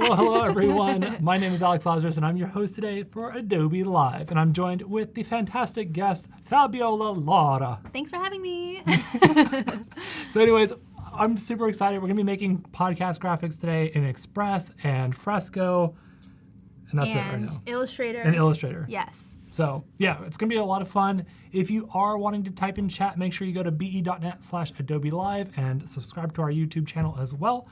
Hello, everyone. My name is Alex Lazarus, and I'm your host today for Adobe Live. And I'm joined with the fantastic guest, Fabiola Lara. Thanks for having me. So anyways, I'm super excited. We're going to be making podcast graphics today in Express and Fresco. And that's it right now. Illustrator. And Illustrator. Yes. So yeah, it's going to be a lot of fun. If you are wanting to type in chat, make sure you go to be.net/Adobe Live and subscribe to our YouTube channel as well.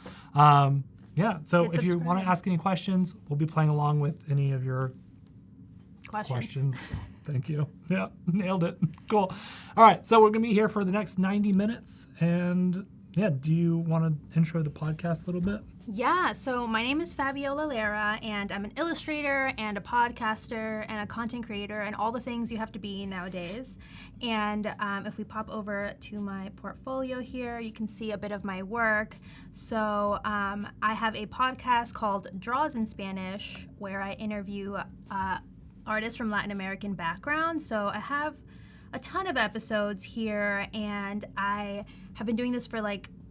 So if you want to ask any questions, we'll be playing along with any of your questions. Thank you. Yeah, nailed it. Cool. All right, so we're going to be here for the next 90 minutes. And yeah, do you want to intro the podcast a little bit? Yeah, so my name is Fabiola Lara, and I'm an illustrator and a podcaster and a content creator and all the things you have to be nowadays. And if we pop over to my portfolio here, you can see a bit of my work. So I have a podcast called Draws in Spanish, where I interview artists from Latin American backgrounds. So I have a ton of episodes here, and I have been doing this for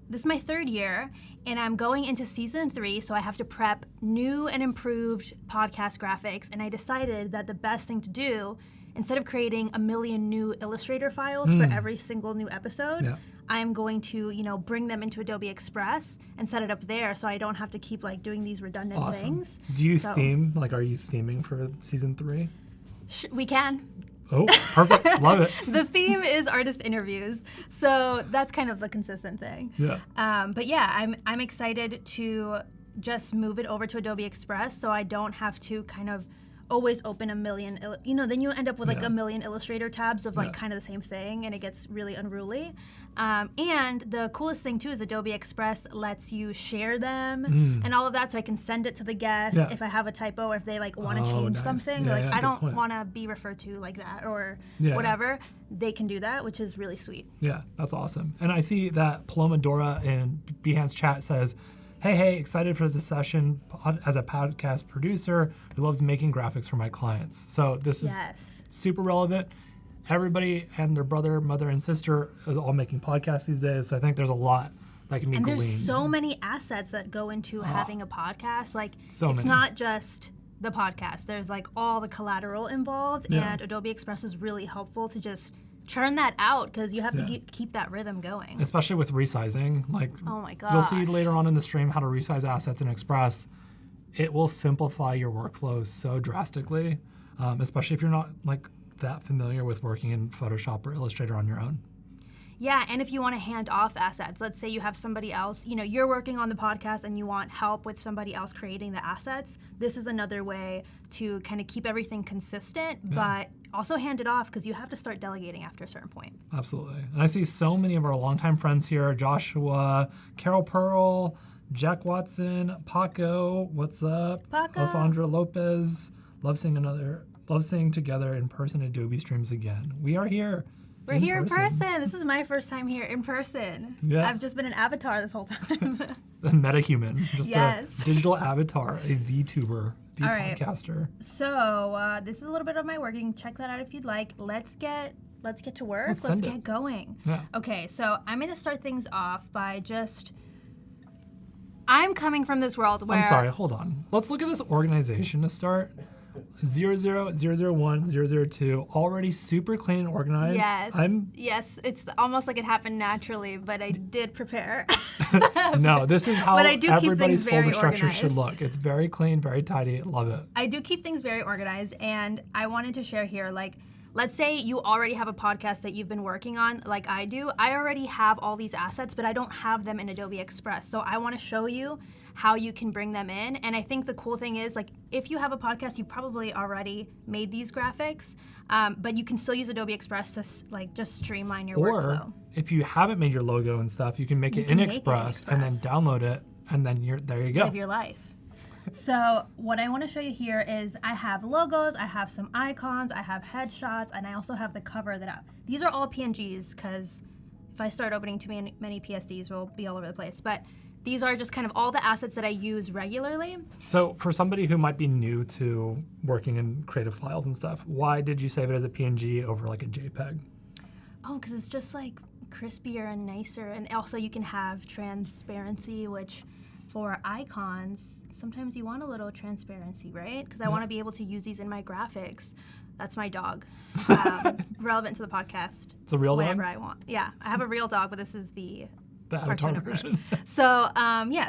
this is my third year, and I'm going into season 3, so I have to prep new and improved podcast graphics, and I decided that the best thing to do, instead of creating a million new Illustrator files for every single new episode, I'm going to, bring them into Adobe Express and set it up there so I don't have to keep doing these redundant things. Do you theme? Are you theming for season 3? We can. Oh, perfect. Love it. The theme is artist interviews, so that's kind of the consistent thing. Yeah. But yeah, I'm excited to just move it over to Adobe Express so I don't have to kind of always open a million, then you end up with a million Illustrator tabs of kind of the same thing, and it gets really unruly. And the coolest thing too is Adobe Express lets you share them and all of that, so I can send it to the guest if I have a typo, or if they want to change something. I don't want to be referred to like that or whatever. They can do that, which is really sweet. Yeah, that's awesome. And I see that Paloma Dora in Behance chat says, Hey, excited for the session as a podcast producer who loves making graphics for my clients. So this is super relevant. Everybody and their brother, mother, and sister are all making podcasts these days. So I think there's a lot that can be gleaned. And there's so many assets that go into having a podcast. It's not just the podcast. There's all the collateral involved, and Adobe Express is really helpful to just churn that out, because you have to keep that rhythm going. Especially with resizing. Oh my god. You'll see later on in the stream how to resize assets in Express. It will simplify your workflow so drastically, especially if you're not that familiar with working in Photoshop or Illustrator on your own. Yeah, and if you want to hand off assets, let's say you have somebody else, you're working on the podcast and you want help with somebody else creating the assets, this is another way to kind of keep everything consistent, but also hand it off, because you have to start delegating after a certain point. Absolutely. And I see so many of our longtime friends here, Joshua, Carol Pearl, Jack Watson, Paco, what's up? Paco. Alessandra Lopez, love seeing together in person Adobe streams again. We are here. We're here in person. This is my first time here in person. Yeah. I've just been an avatar this whole time. A metahuman, just a digital avatar, a VTuber, podcaster. So this is a little bit of my work. You can check that out if you'd like. Let's get to work. Let's get going. Yeah. Okay, so I'm going to start things off by I'm coming from this world where... I'm sorry, hold on. Let's look at this organization to start. 00001, 002, already super clean and organized. Yes, it's almost like it happened naturally, but I did prepare. No, this is how everybody's folder structure organized. should look. It's very clean, very tidy. Love it. I do keep things very organized, and I wanted to share here, let's say you already have a podcast that you've been working on, like I do. I already have all these assets, but I don't have them in Adobe Express. So I want to show you how you can bring them in. And I think the cool thing is, if you have a podcast, you probably already made these graphics, but you can still use Adobe Express to just streamline your workflow. Or if you haven't made your logo and stuff, you can make it in Express and then download it, and then there you go. Live your life. So what I want to show you here is I have logos, I have some icons, I have headshots, and I also have the cover these are all PNGs, because if I start opening too many PSDs, we'll be all over the place. But these are just kind of all the assets that I use regularly. So for somebody who might be new to working in creative files and stuff, why did you save it as a PNG over a JPEG? Oh, because it's just crispier and nicer, and also you can have transparency, which for icons, sometimes you want a little transparency, right? Because I want to be able to use these in my graphics. That's my dog. Relevant to the podcast. It's a real dog? Whenever I want. Yeah, I have a real dog, but this is the avatar version. So,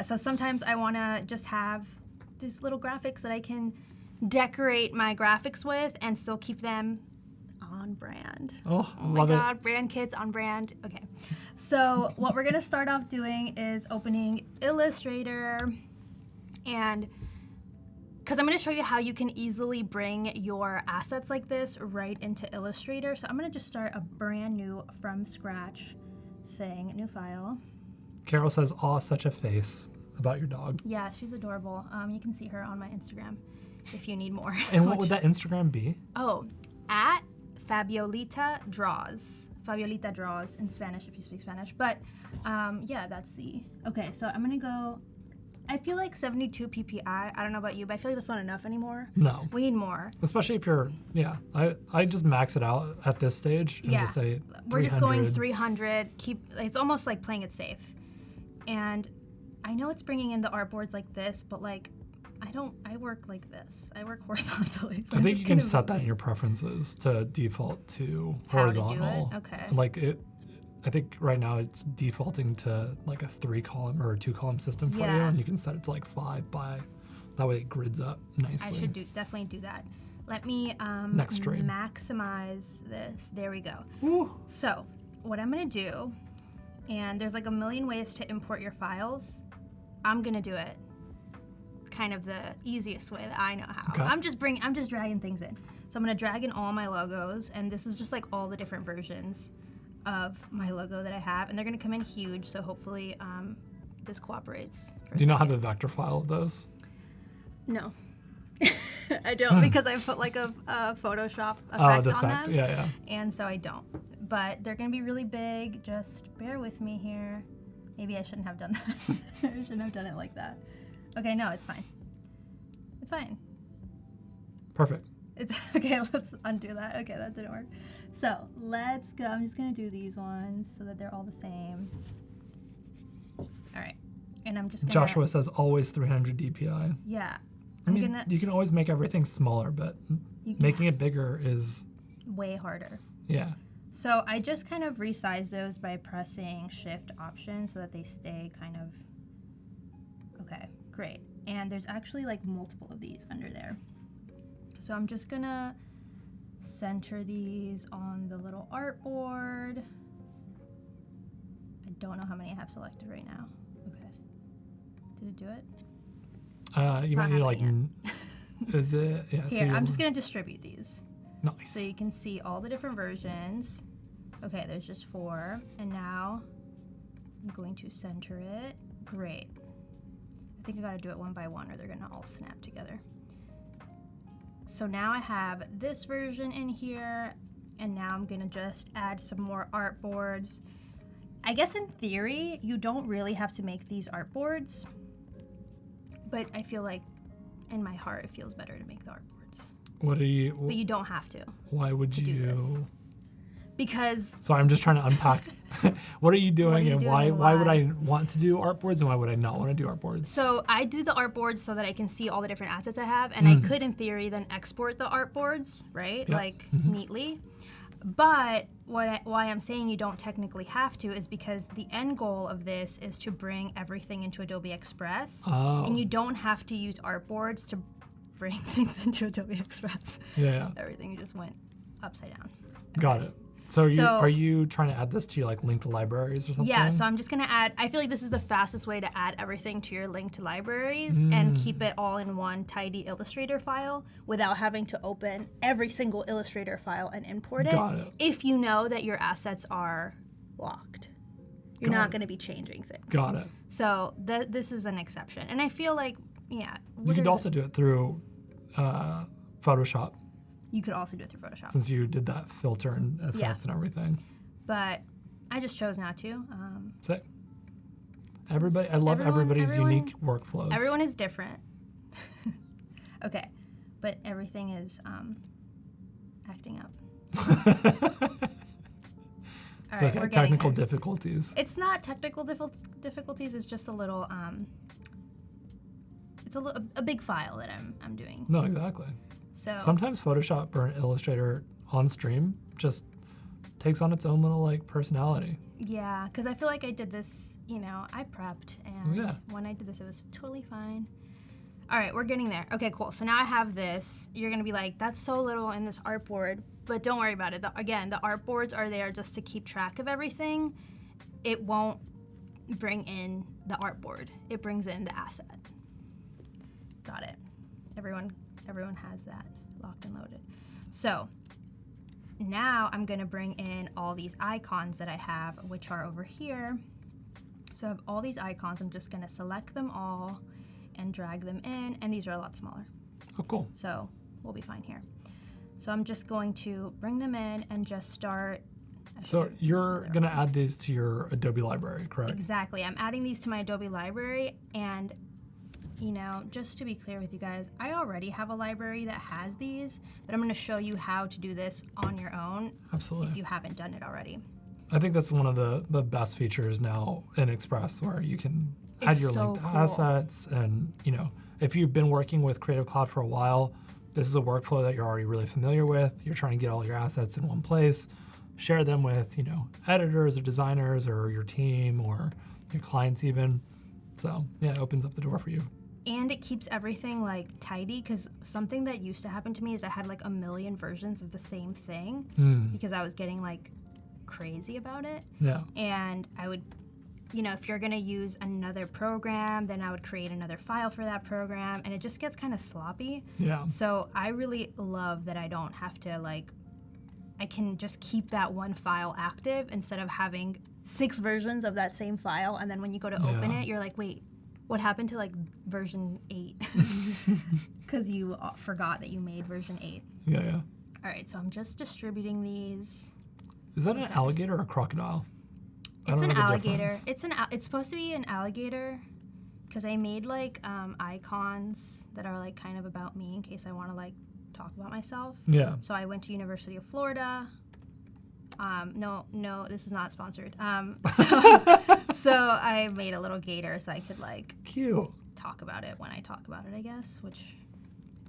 so sometimes I want to just have these little graphics that I can decorate my graphics with and still keep them on brand. Oh my God, brand kits on brand. Okay. So what we're going to start off doing is opening Illustrator, and because I'm going to show you how you can easily bring your assets like this right into Illustrator. So I'm going to just start a brand new from scratch thing, new file. Carol says, "Aw, such a face," about your dog. Yeah, she's adorable. You can see her on my Instagram if you need more. And what would that Instagram be? Oh, at Fabiolita Draws. Fabiolita Draws in Spanish if you speak Spanish. But yeah, that's the... Okay, so I'm going to go... I feel like 72 PPI. I don't know about you, but I feel like that's not enough anymore. No. We need more. Especially if you're... Yeah. I just max it out at this stage and just say 300. We're just going 300. It's almost like playing it safe. And I know it's bringing in the artboards like this, but like... I work like this. I work horizontally. So I think you can set that in your preferences to default to horizontal. How to do it? Okay. Like I think right now it's defaulting to like a 3-column or a 2-column system for you, and you can set it to like 5 by. That way it grids up nicely. I should definitely do that. Let me Next stream. maximize this. There we go. Ooh. So what I'm gonna do, and there's like a million ways to import your files. I'm gonna do it kind of the easiest way that I know how. Okay. I'm just dragging things in. So I'm gonna drag in all my logos, and this is just like all the different versions of my logo that I have, and they're gonna come in huge, so hopefully this cooperates. Do you not have a vector file of those? No. I don't, because I put like a Photoshop effect on them. Yeah. And so I don't. But they're gonna be really big. Just bear with me here. Maybe I shouldn't have done that. I shouldn't have done it like that. Okay, no, it's fine. It's fine. Perfect. It's okay, let's undo that. Okay, that didn't work. So let's go. I'm just gonna do these ones so that they're all the same. All right. And I'm just gonna... Joshua says always 300 DPI. Yeah. You can always make everything smaller, but making it bigger is... way harder. Yeah. So I just kind of resize those by pressing Shift Option so that they stay kind of... Okay, great. And there's actually like multiple of these under there. So I'm just gonna center these on the little artboard. I don't know how many I have selected right now. Okay. Did it do it? You might need to like... Is it? Yeah. Here, I'm just gonna distribute these. Nice. So you can see all the different versions. Okay, there's just 4. And now I'm going to center it. Great. I think I gotta do it one by one or they're gonna all snap together. So now I have this version in here, and now I'm gonna just add some more artboards. I guess in theory, you don't really have to make these artboards, but I feel like in my heart it feels better to make the artboards. What are you... But you don't have to. Why would you... do this. Because... Sorry, I'm just trying to unpack. What are you doing, and why would I want to do artboards, and why would I not want to do artboards? So I do the artboards so that I can see all the different assets I have, and I could, in theory, then export the artboards, right? Yep. Like, neatly. But why I'm saying you don't technically have to is because the end goal of this is to bring everything into Adobe Express. Oh. And you don't have to use artboards to bring things into Adobe Express. Yeah. Everything just went upside down. Got it. So are you trying to add this to your like linked libraries or something? Yeah, so I'm just gonna add, I feel like this is the fastest way to add everything to your linked libraries and keep it all in one tidy Illustrator file without having to open every single Illustrator file and import it. Got it. If you know that your assets are locked. You're Got not it. gonna be changing things. Got it. So this is an exception. And I feel like, yeah. You could also do it through Photoshop. You could also do it through Photoshop. Since you did that filter and effects and everything. But I just chose not to. Sick. I love everybody's unique workflows. Everyone is different. Okay, but everything is acting up. It's like technical difficulties. It's not technical difficulties. It's just a little it's a big file that I'm doing. No, exactly. So sometimes Photoshop or Illustrator on stream just takes on its own little like personality. Yeah, because I feel like I did this, I prepped, and Yeah. when I did this, it was totally fine. All right, we're getting there. Okay, cool. So now I have this. You're going to be like, that's so little in this artboard, but don't worry about it. Again, the artboards are there just to keep track of everything. It won't bring in the artboard. It brings in the asset. Got it. Everyone has that locked and loaded. So now I'm going to bring in all these icons that I have, which are over here. So I have all these icons. I'm just going to select them all and drag them in, and these are a lot smaller. Oh, cool. So we'll be fine here. So I'm just going to bring them in and just start. So you're going to add these to your Adobe library, correct? Exactly. I'm adding these to my Adobe library, and just to be clear with you guys, I already have a library that has these, but I'm going to show you how to do this on your own. Absolutely. If you haven't done it already. I think that's one of the best features now in Express, where you can add your linked assets, and if you've been working with Creative Cloud for a while, this is a workflow that you're already really familiar with. You're trying to get all your assets in one place, share them with editors or designers or your team or your clients even. So yeah, it opens up the door for you. And it keeps everything like tidy, because something that used to happen to me is I had like a million versions of the same thing because I was getting like crazy about it. Yeah. And I would, if you're going to use another program, then I would create another file for that program, and it just gets kind of sloppy. Yeah. So I really love that I don't have to I can just keep that one file active instead of having 6 versions of that same file, and then when you go to open it, you're like, wait, what happened to version 8? Because you forgot that you made version 8. Yeah, yeah. All right, so I'm just distributing these. Is that an alligator or a crocodile? It's an alligator. It's supposed to be an alligator, because I made icons that are kind of about me in case I want to talk about myself. Yeah. So I went to University of Florida. No, this is not sponsored. So I made a little gator so I could cute talk about it when I talk about it, I guess, which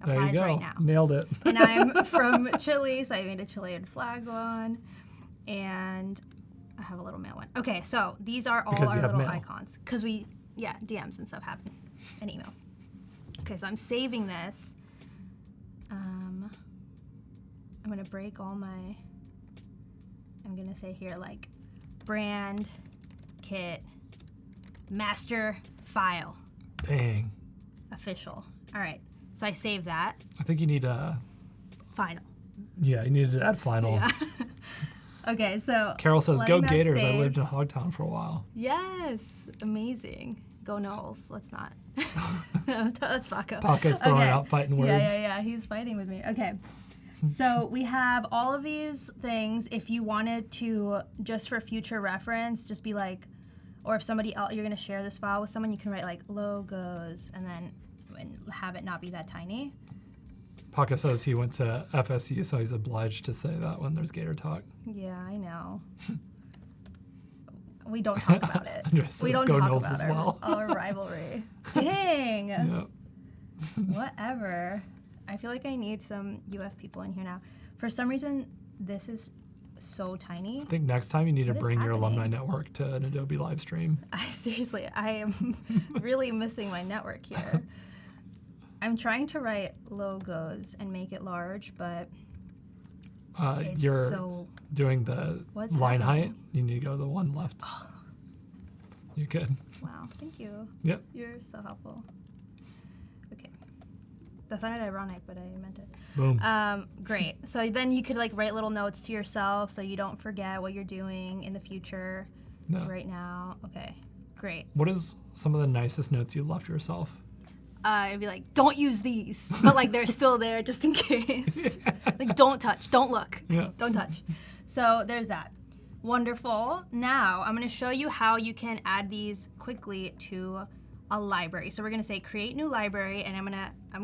there you applies go. right now. Nailed it. And I'm from Chile, so I made a Chilean flag one, and I have a little mail one. Okay, so these are all our little icons, because DMs and stuff happen, and emails. Okay, so I'm saving this. I'm gonna break all my. I'm gonna say here brand, kit, master file. Dang. Official. All right. So I save that. I think you need a final. Yeah, you needed to add final. Yeah. Okay, so Carol says, "Go Gators! Save. I lived in Hogtown for a while." Yes, amazing. Go Knowles. Let's not. That's Paco. Paco's throwing out fighting words. Yeah. He's fighting with me. Okay. So we have all of these things. If you wanted to, just for future reference, just be or if somebody else, you're going to share this file with someone, you can write logos and then have it not be that tiny. Paco says he went to FSU, so he's obliged to say that when there's Gator talk. Yeah, I know. We don't talk about it. We don't go talk Knowles about as well. our rivalry. Dang. Yep. Whatever. I feel like I need some UF people in here now. For some reason, this is so tiny. I think next time you need to What is bring your happening? alumni network to an Adobe live stream. I am really missing my network here. I'm trying to write logos and make it large, but it's you're so... doing the What's line happening? height. You need to go to the one left. You're good. Wow, thank you. Yep. You're so helpful. Okay. That sounded ironic, but I meant it. Boom. Great. So then you could write little notes to yourself so you don't forget what you're doing in the future. No. Right now. Okay. Great. What is some of the nicest notes you left yourself? I'd be don't use these, but they're still there just in case. Don't touch, don't look, don't touch. So there's that. Wonderful. Now I'm going to show you how you can add these quickly to a library. So we're going to say create new library, and I'm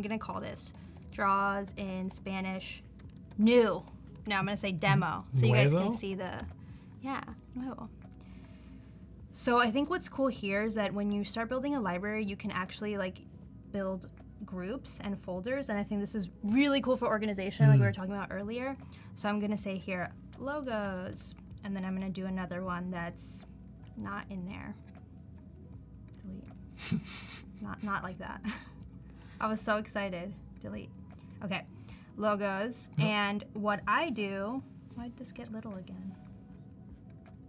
going to call this draws in Spanish new. Now I'm going to say demo, so you guys can see nuevo. So I think what's cool here is that when you start building a library, you can actually build groups and folders, and I think this is really cool for organization, like we were talking about earlier. So I'm gonna say here, logos, and then I'm gonna do another one that's not in there. Delete. not like that. I was so excited. Delete. Okay, logos, and what I do, why did this get little again?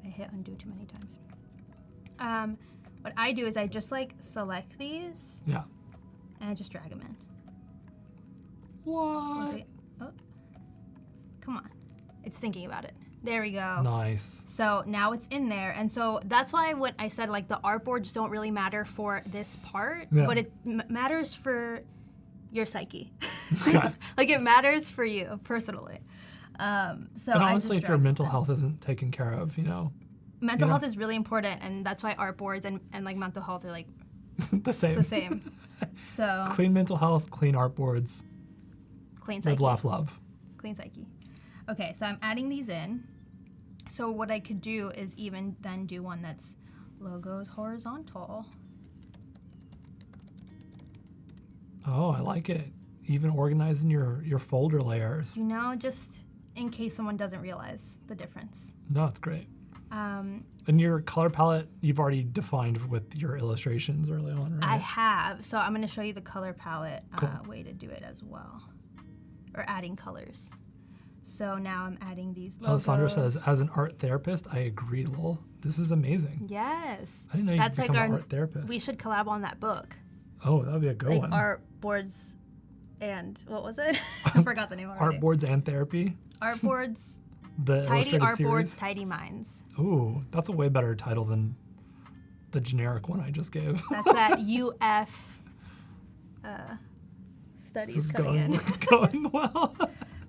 I hit undo too many times. What I do is I just like select these. Yeah. And I just drag them in. What? Oh, come on. It's thinking about it. There we go. Nice. So now it's in there. And so that's why when I said like the artboards don't really matter for this part, but it matters for your psyche. Okay. Like it matters for you personally. So and honestly, if your mental health isn't taken care of, mental health is really important, and that's why artboards and like mental health are like the same. So clean mental health, clean artboards, clean psyche. live, laugh, love. Clean psyche. Okay, so I'm adding these in. So what I could do is even then do one that's logos horizontal. Oh, I like it. Even organizing your folder layers. Just in case someone doesn't realize the difference. No, it's great. And your color palette, you've already defined with your illustrations early on, right? I have. So I'm going to show you the color palette way to do it as well. Or adding colors. So now I'm adding these logos. Alessandra says, as an art therapist, I agree, Lol. This is amazing. Yes. I didn't know you could become an art therapist. We should collab on that book. Oh, that would be a good one. Artboards and, what was it? I forgot the name already. Artboards and therapy? Artboards. The Tidy illustrated Artboards, series? Tidy Minds. Ooh, that's a way better title than the generic one I just gave. That's that UF studies coming in. Going well.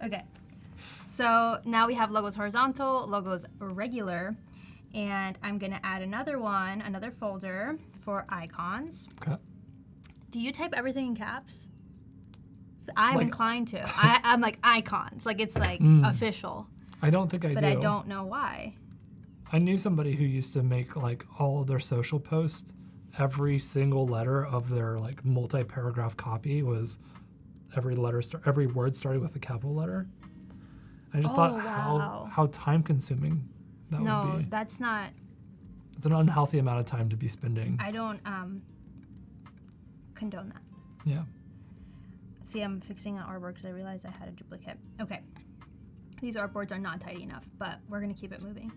Okay. So now we have logos horizontal, logos regular, and I'm going to add another folder for icons. Okay. Do you type everything in caps? I'm inclined to. I'm like icons, like it's like official. I don't think I do. But I don't know why. I knew somebody who used to make like all of their social posts, every single letter of their like multi-paragraph copy was every word started with a capital letter. I just thought how time consuming that would be. No, that's not. It's an unhealthy amount of time to be spending. I don't condone that. Yeah. See, I'm fixing an artboard because I realized I had a duplicate. Okay. These artboards are not tidy enough, but we're going to keep it moving.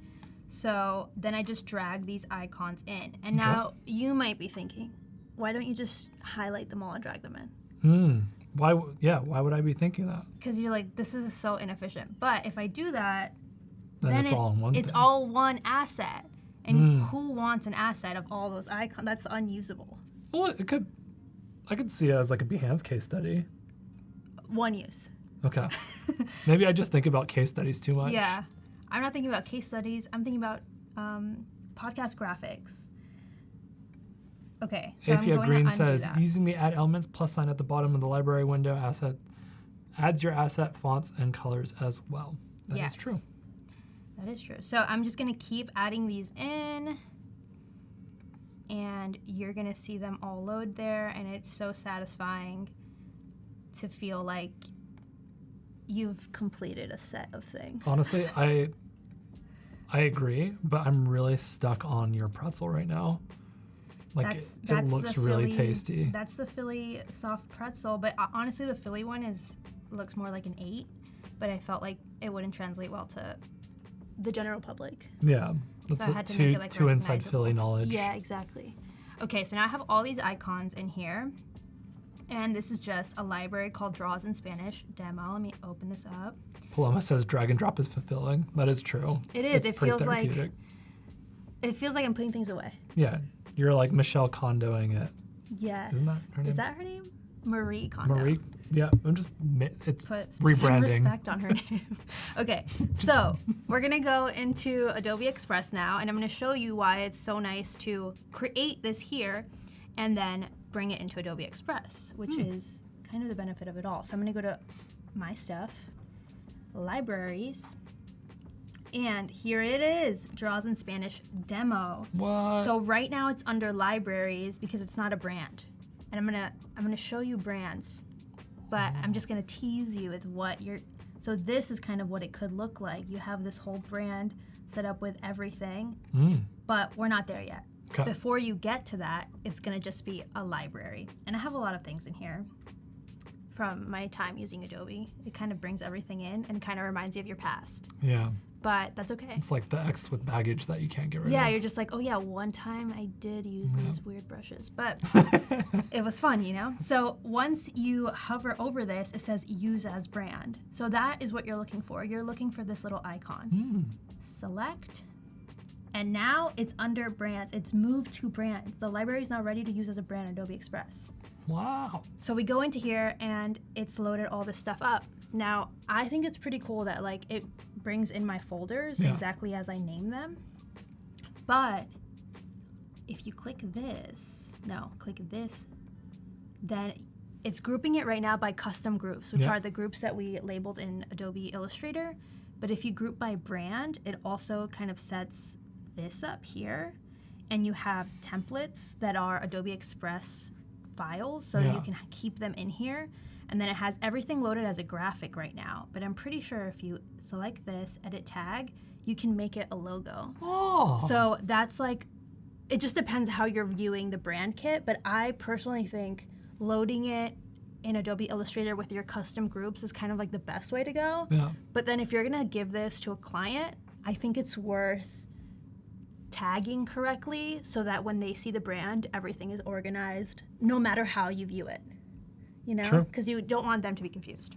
So then I just drag these icons in. And now you might be thinking, why don't you just highlight them all and drag them in? Why would I be thinking that? Because you're like, this is so inefficient. But if I do that, then it's all in one thing. It's all one asset. And who wants an asset of all those icons? That's unusable. Well, I could see it as like a Behance case study. One use. Okay. Maybe I just think about case studies too much. Yeah. I'm not thinking about case studies. I'm thinking about podcast graphics. Okay. So Afia Green says, using the add elements plus sign at the bottom of the library window asset adds your asset fonts and colors as well. That is true. That is true. So I'm just going to keep adding these in. And you're going to see them all load there. And it's so satisfying to feel like you've completed a set of things. Honestly, I agree, but I'm really stuck on your pretzel right now. Like it looks really tasty. That's the Philly soft pretzel, but honestly, the Philly one looks more like an 8. But I felt like it wouldn't translate well to the general public. Yeah, that's so too inside Philly knowledge. Yeah, exactly. Okay, so now I have all these icons in here. And this is just a library called Draws in Spanish demo. Let me open this up. Paloma says drag and drop is fulfilling. That is true. It is. It feels like I'm putting things away. Yeah. You're like Michelle Kondoing it. Yes. Isn't that her name? Is that her name? Marie Kondo. Marie? Yeah. It's put rebranding. Some respect on her name. Okay. So we're going to go into Adobe Express now, and I'm going to show you why it's so nice to create this here and then bring it into Adobe Express, which is kind of the benefit of it all. So I'm going to go to My Stuff, Libraries, and here it is, Draws in Spanish demo. What? So right now it's under Libraries because it's not a brand. and I'm gonna show you brands, but I'm just gonna tease you with what you're. So this is kind of what it could look like. You have this whole brand set up with everything, but we're not there yet. Okay. Before you get to that, it's gonna just be a library, and I have a lot of things in here from my time using Adobe. It kind of brings everything in and kind of reminds you of your past. Yeah. But that's okay. It's like the X with baggage that you can't get rid of. Yeah, you're just like, oh yeah, one time I did use these weird brushes, but it was fun, you know? So once you hover over this, it says use as brand. So that is what you're looking for. You're looking for this little icon. Select, and now it's under brands. It's moved to brands. The library is now ready to use as a brand in Adobe Express. Wow. So we go into here and it's loaded all this stuff up. Now, I think it's pretty cool that like it brings in my folders exactly as I name them. But if you click this, then it's grouping it right now by custom groups, which are the groups that we labeled in Adobe Illustrator. But if you group by brand, it also kind of sets this up here. And you have templates that are Adobe Express files, so you can keep them in here. And then it has everything loaded as a graphic right now. But I'm pretty sure if you select this, edit tag, you can make it a logo. Oh. So that's like, it just depends how you're viewing the brand kit. But I personally think loading it in Adobe Illustrator with your custom groups is kind of like the best way to go. Yeah. But then if you're gonna give this to a client, I think it's worth tagging correctly so that when they see the brand, everything is organized, no matter how you view it. You know, because you don't want them to be confused.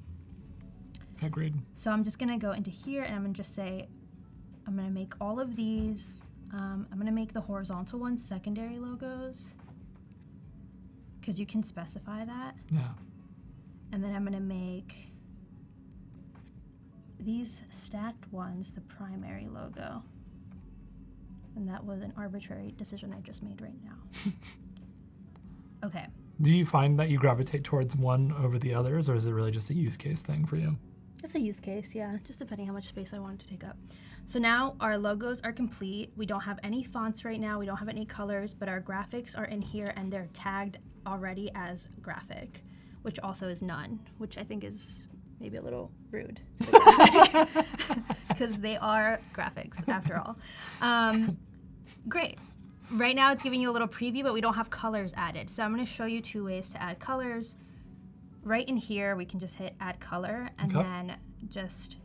Agreed. So I'm just gonna go into here and I'm gonna just say, I'm gonna make all of these, I'm gonna make the horizontal ones secondary logos, because you can specify that. Yeah. And then I'm gonna make these stacked ones the primary logo. And that was an arbitrary decision I just made right now. Okay. Do you find that you gravitate towards one over the others, or is it really just a use case thing for you? It's a use case, yeah, just depending how much space I want it to take up. So now our logos are complete. We don't have any fonts right now. We don't have any colors, but our graphics are in here and they're tagged already as graphic, which also is none, which I think is maybe a little rude. Because they are graphics after all. Great. Right now it's giving you a little preview, but we don't have colors added. So I'm going to show you two ways to add colors. Right in here, we can just hit add color and then just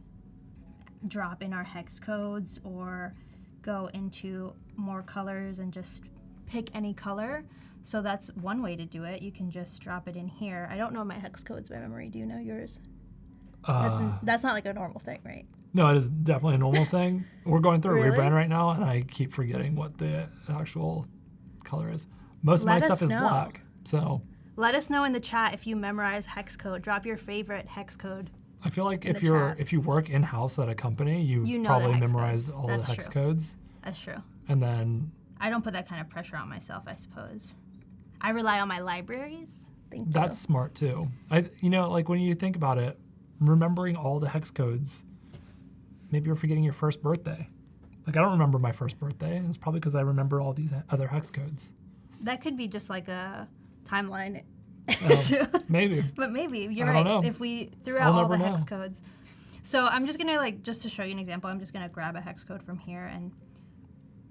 drop in our hex codes or go into more colors and just pick any color. So that's one way to do it. You can just drop it in here. I don't know my hex codes by memory. Do you know yours? That's not like a normal thing, right? No, it is definitely a normal thing. We're going through Really? a rebrand right now, and I keep forgetting what the actual color is. Most of my stuff is black, so. Let us know in the chat if you memorize hex code. Drop your favorite hex code. I feel like if you work in house at a company, you know probably the hex memorize codes. all That's the hex true. codes. That's true. And then I don't put that kind of pressure on myself, I suppose. I rely on my libraries. Thank you. that's smart too. Like when you think about it, remembering all the hex codes, maybe you're forgetting your first birthday. Like I don't remember my first birthday. It's probably because I remember all these other hex codes. That could be just like a timeline. Maybe. But maybe, you're I right. don't know. If we threw out all the hex know. codes. So I'm just gonna just to show you an example, I'm just gonna grab a hex code from here and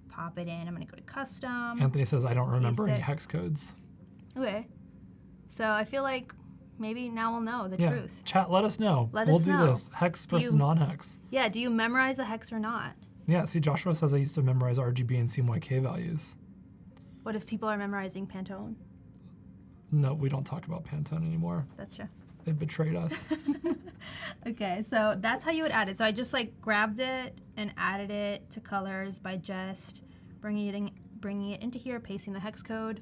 pop it in. I'm gonna go to custom. Anthony says, I don't remember Paste any it. hex codes. Okay. So I feel like maybe now we'll know the truth. Chat, let us know. Let we'll us do know. this. Hex versus non-hex. Yeah, do you memorize a hex or not? Yeah, see, Joshua says I used to memorize RGB and CMYK values. What if people are memorizing Pantone? No, we don't talk about Pantone anymore. That's true. They betrayed us. Okay, so that's how you would add it. So I just grabbed it and added it to colors by just bringing it into here, pasting the hex code.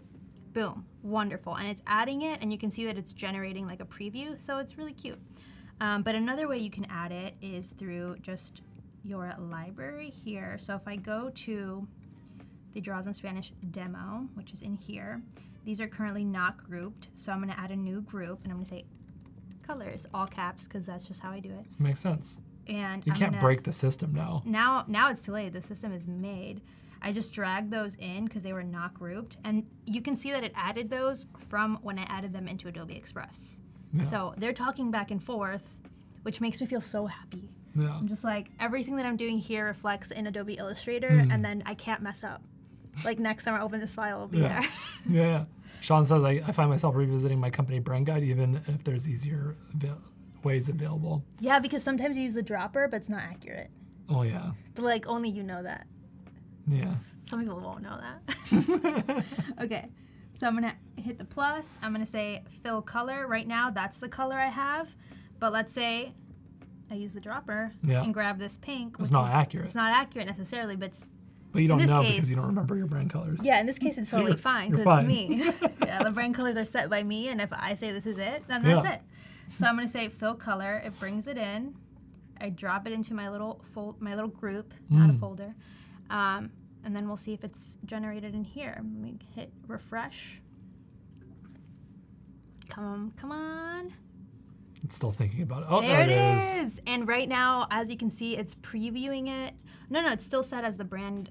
Boom, wonderful. And it's adding it, and you can see that it's generating like a preview, so it's really cute. But another way you can add it is through just your library here. So if I go to the Draws in Spanish demo, which is in here, these are currently not grouped, so I'm going to add a new group, and I'm going to say colors, all caps, because that's just how I do it. Makes sense. And you can't break the system now. Now it's too late. The system is made. I just dragged those in because they were not grouped. And you can see that it added those from when I added them into Adobe Express. Yeah. So they're talking back and forth, which makes me feel so happy. Yeah. I'm just like, everything that I'm doing here reflects in Adobe Illustrator, and then I can't mess up. Like next time I open this file, it'll be there. Yeah. Sean says, I find myself revisiting my company brand guide even if there's easier ways available. Yeah, because sometimes you use the dropper, but it's not accurate. Oh, yeah. But like only you know that. Yeah. Some people won't know that. Okay, so I'm gonna hit the plus. I'm gonna say fill color. Right now, that's the color I have. But let's say I use the dropper and grab this pink. It's not accurate. It's not accurate necessarily, but you don't know because you don't remember your brand colors. Yeah, in this case, it's totally fine because it's me. Yeah, the brand colors are set by me, and if I say this is it, then that's it. So I'm gonna say fill color. It brings it in. I drop it into my little group, not a folder. And then we'll see if it's generated in here. Let me hit refresh. Come on. It's still thinking about it. Oh, there it is. And right now, as you can see, it's previewing it. No, it's still set as the brand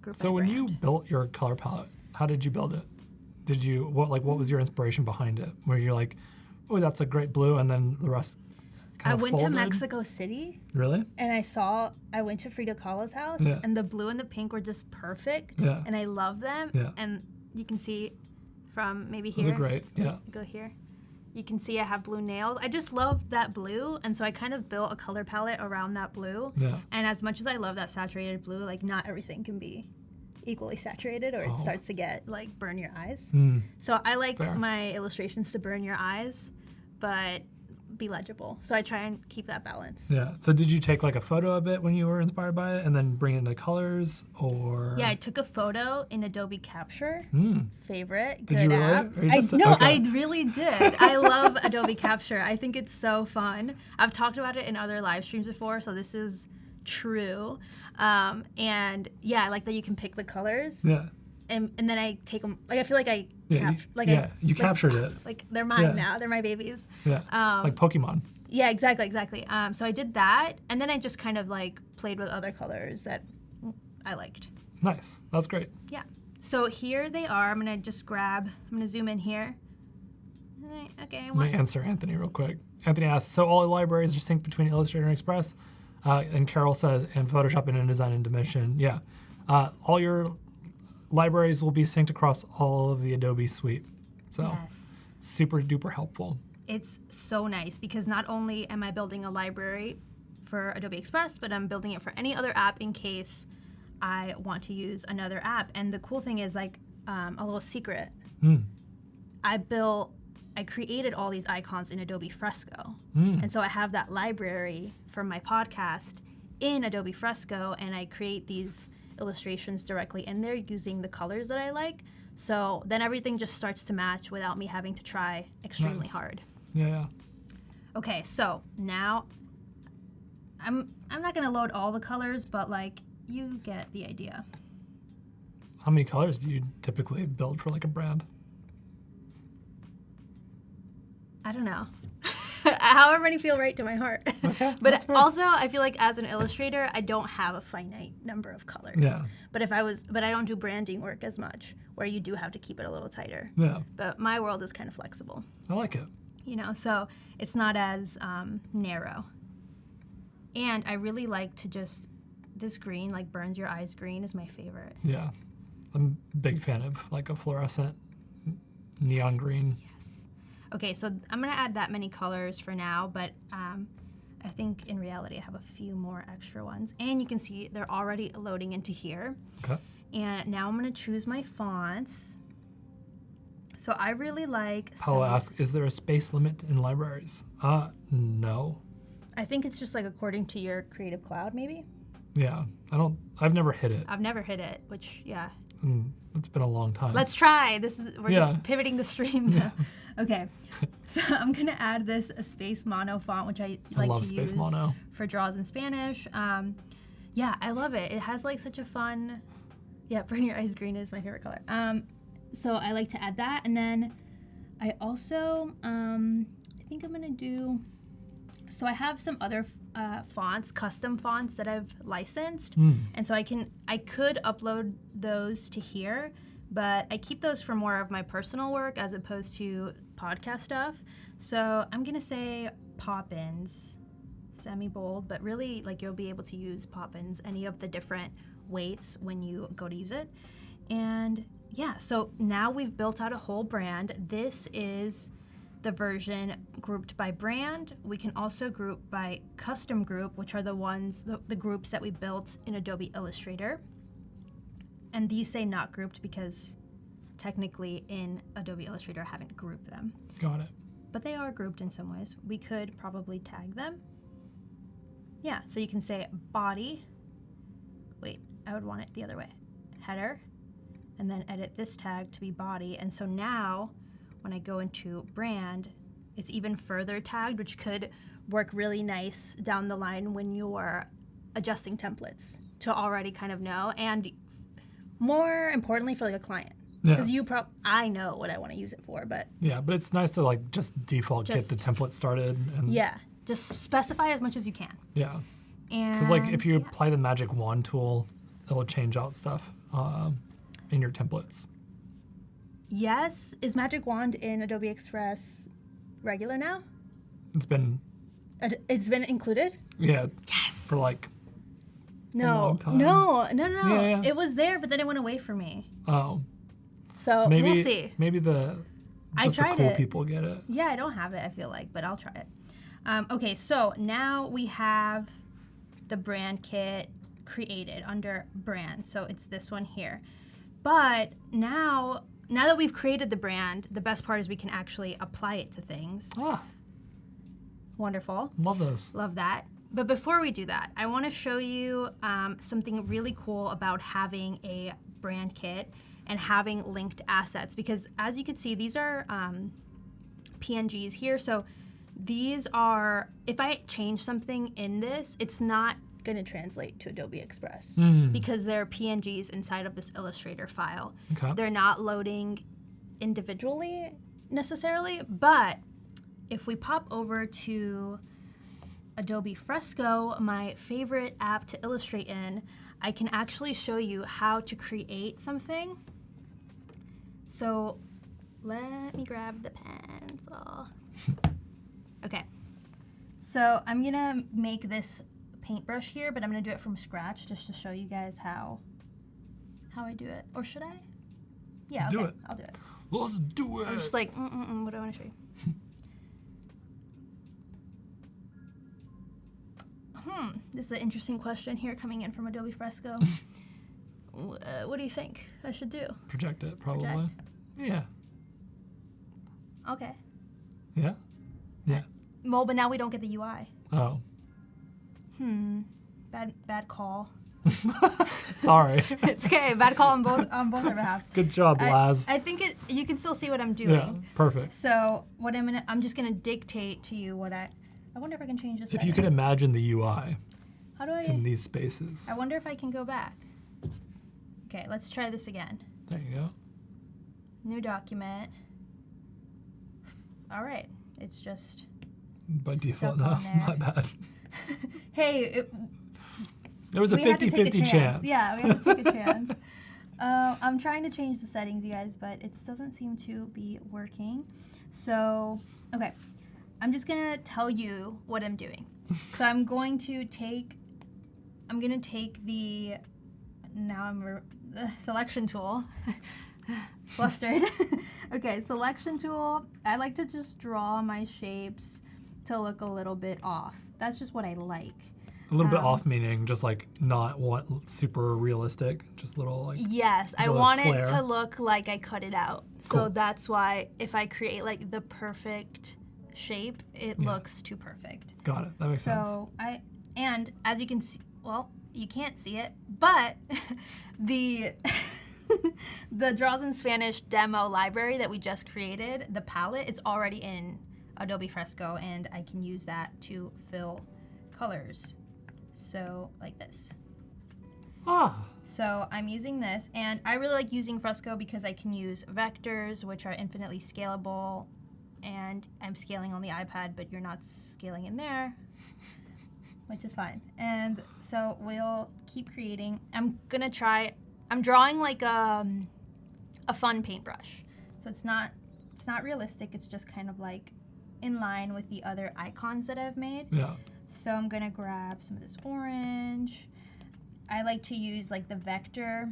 group. So when you built your color palette, how did you build it? What was your inspiration behind it? Where you're like, oh, that's a great blue, and then the rest kind of went folded? to Mexico City. Really? And I went to Frida Kahlo's house, and the blue and the pink were just perfect. Yeah. And I love them. Yeah. And you can see from maybe here. Those are great. Yeah. Go here. You can see I have blue nails. I just love that blue, and so I kind of built a color palette around that blue. Yeah. And as much as I love that saturated blue, like not everything can be equally saturated, or it starts to get like burn your eyes. So I like my illustrations to burn your eyes, but be legible. So I try and keep that balance. Yeah. So did you take like a photo of it when you were inspired by it and then bring it into colors, or? Yeah, I took a photo in Adobe Capture. Favorite. Did good you really? app. I really did. I love Adobe Capture. I think it's so fun. I've talked about it in other live streams before, so this is true. And yeah, I like that you can pick the colors. Yeah. And then I take them. Like I feel like you captured it. Like they're mine now. They're my babies. Yeah. Like Pokemon. Yeah, exactly. So I did that, and then I just kind of like played with other colors that I liked. Nice. That's great. Yeah. So here they are. I'm gonna zoom in here. Okay. Let me answer Anthony real quick. Anthony asks, so all libraries are synced between Illustrator and Express? And Carol says, and Photoshop and InDesign and Dimension. Yeah. All your libraries will be synced across all of the Adobe suite. So super duper helpful. It's so nice because not only am I building a library for Adobe Express, but I'm building it for any other app in case I want to use another app. And the cool thing is like a little secret. I created all these icons in Adobe Fresco. And so I have that library for my podcast in Adobe Fresco, and I create these illustrations directly in there using the colors that I like. So then everything just starts to match without me having to try extremely hard. Yeah. Okay, so now I'm not gonna load all the colors, but like you get the idea. How many colors do you typically build for like a brand? I don't know. However many feel right to my heart. Okay, But also, I feel like as an illustrator, I don't have a finite number of colors. Yeah. But I don't do branding work as much, where you do have to keep it a little tighter. Yeah. But my world is kind of flexible. I like it. So it's not as narrow. And I really like to this green, like burns your eyes green, is my favorite. Yeah. I'm a big fan of like a fluorescent neon green. Yes. Okay, so I'm going to add that many colors for now, but I think in reality I have a few more extra ones. And you can see they're already loading into here. Okay. And now I'm going to choose my fonts. So I really like... Paula asks, is there a space limit in libraries? No. I think it's just like according to your Creative Cloud, maybe? Yeah. I've never hit it. I've never hit it, which, yeah. It's been a long time. Let's try. We're just pivoting the stream now. Okay, so I'm gonna add this space mono font, which I like to use for draws in Spanish. Yeah, I love it. It has like such a fun. Yeah, burn your eyes green is my favorite color. So I like to add that, and then I also I think I'm gonna do So I have some other fonts, custom fonts that I've licensed, and so I could upload those to here, but I keep those for more of my personal work as opposed to podcast stuff. So I'm gonna say Poppins, semi-bold, but really like you'll be able to use Poppins, any of the different weights when you go to use it. And yeah, so now we've built out a whole brand. This is the version grouped by brand. We can also group by custom group, which are the groups that we built in Adobe Illustrator. And these say not grouped because technically in Adobe Illustrator I haven't grouped them. Got it. But they are grouped in some ways. We could probably tag them. Yeah, so you can say body. Wait, I would want it the other way. Header. And then edit this tag to be body. And so now when I go into brand, it's even further tagged, which could work really nice down the line when you're adjusting templates to already kind of know, and more importantly for like a client. Because I know what I want to use it for, but but it's nice to like just default get the template started. And just specify as much as you can. Yeah. And because like if you apply the magic wand tool, it will change out stuff in your templates. Yes. Is Magic Wand in Adobe Express regular now? It's been included? Yeah. Yes. For like a no. long time. No. Yeah. It was there, but then it went away from me. Oh. So maybe, we'll see. Maybe the cool people get it. Yeah, I don't have it, I feel like, but I'll try it. Okay, so now we have the brand kit created under brand. So it's this one here. But now that we've created the brand, the best part is we can actually apply it to things. Ah. Wonderful. Love those. Love that. But before we do that, I want to show you something really cool about having a brand kit and having linked assets, because as you can see, these are PNGs here. So these are, if I change something in this, it's not going to translate to Adobe Express because they're PNGs inside of this Illustrator file. Okay. They're not loading individually necessarily, but if we pop over to Adobe Fresco, my favorite app to illustrate in, I can actually show you how to create something. So let me grab the pencil. Okay, so I'm gonna make this paintbrush here, but I'm gonna do it from scratch just to show you guys how I do it. Or should I? Yeah, okay, I'll do it. Let's do it. I was just like, what do I want to show you? This is an interesting question here coming in from Adobe Fresco. What do you think I should do? Project it, probably. Project? Yeah. Okay. Yeah? Yeah. Well, but now we don't get the UI. Oh. Bad call. Sorry. It's okay. Bad call on both our behalves. Good job, Laz. I think you can still see what I'm doing. Yeah, perfect. So what I'm just gonna dictate to you what I wonder if I can change this. If you could imagine the UI how do I in these spaces. I wonder if I can go back. Okay, let's try this again. There you go. New document. All right, it's just by default stuck now. on there. My bad. Hey, it was a 50-50 chance. Yeah, we have to take a chance. I'm trying to change the settings, you guys, but it doesn't seem to be working. So, okay, I'm just gonna tell you what I'm doing. So I'm going to take the selection tool. Flustered. Okay, selection tool. I like to just draw my shapes to look a little bit off. That's just what I like. A little bit off meaning just like not super realistic, just little like. Yes, I want it to look like I cut it out. Cool. So that's why if I create like the perfect shape, it looks too perfect. Got it. That makes sense. So and as you can see, well, you can't see it, but the Draws in Spanish demo library that we just created, the palette, it's already in Adobe Fresco, and I can use that to fill colors. So like this. So I'm using this, and I really like using Fresco because I can use vectors, which are infinitely scalable, and I'm scaling on the iPad, but you're not scaling in there, which is fine. And so we'll keep creating. I'm drawing like a fun paintbrush. So it's not realistic. It's just kind of like in line with the other icons that I've made. Yeah. So I'm gonna grab some of this orange. I like to use like the vector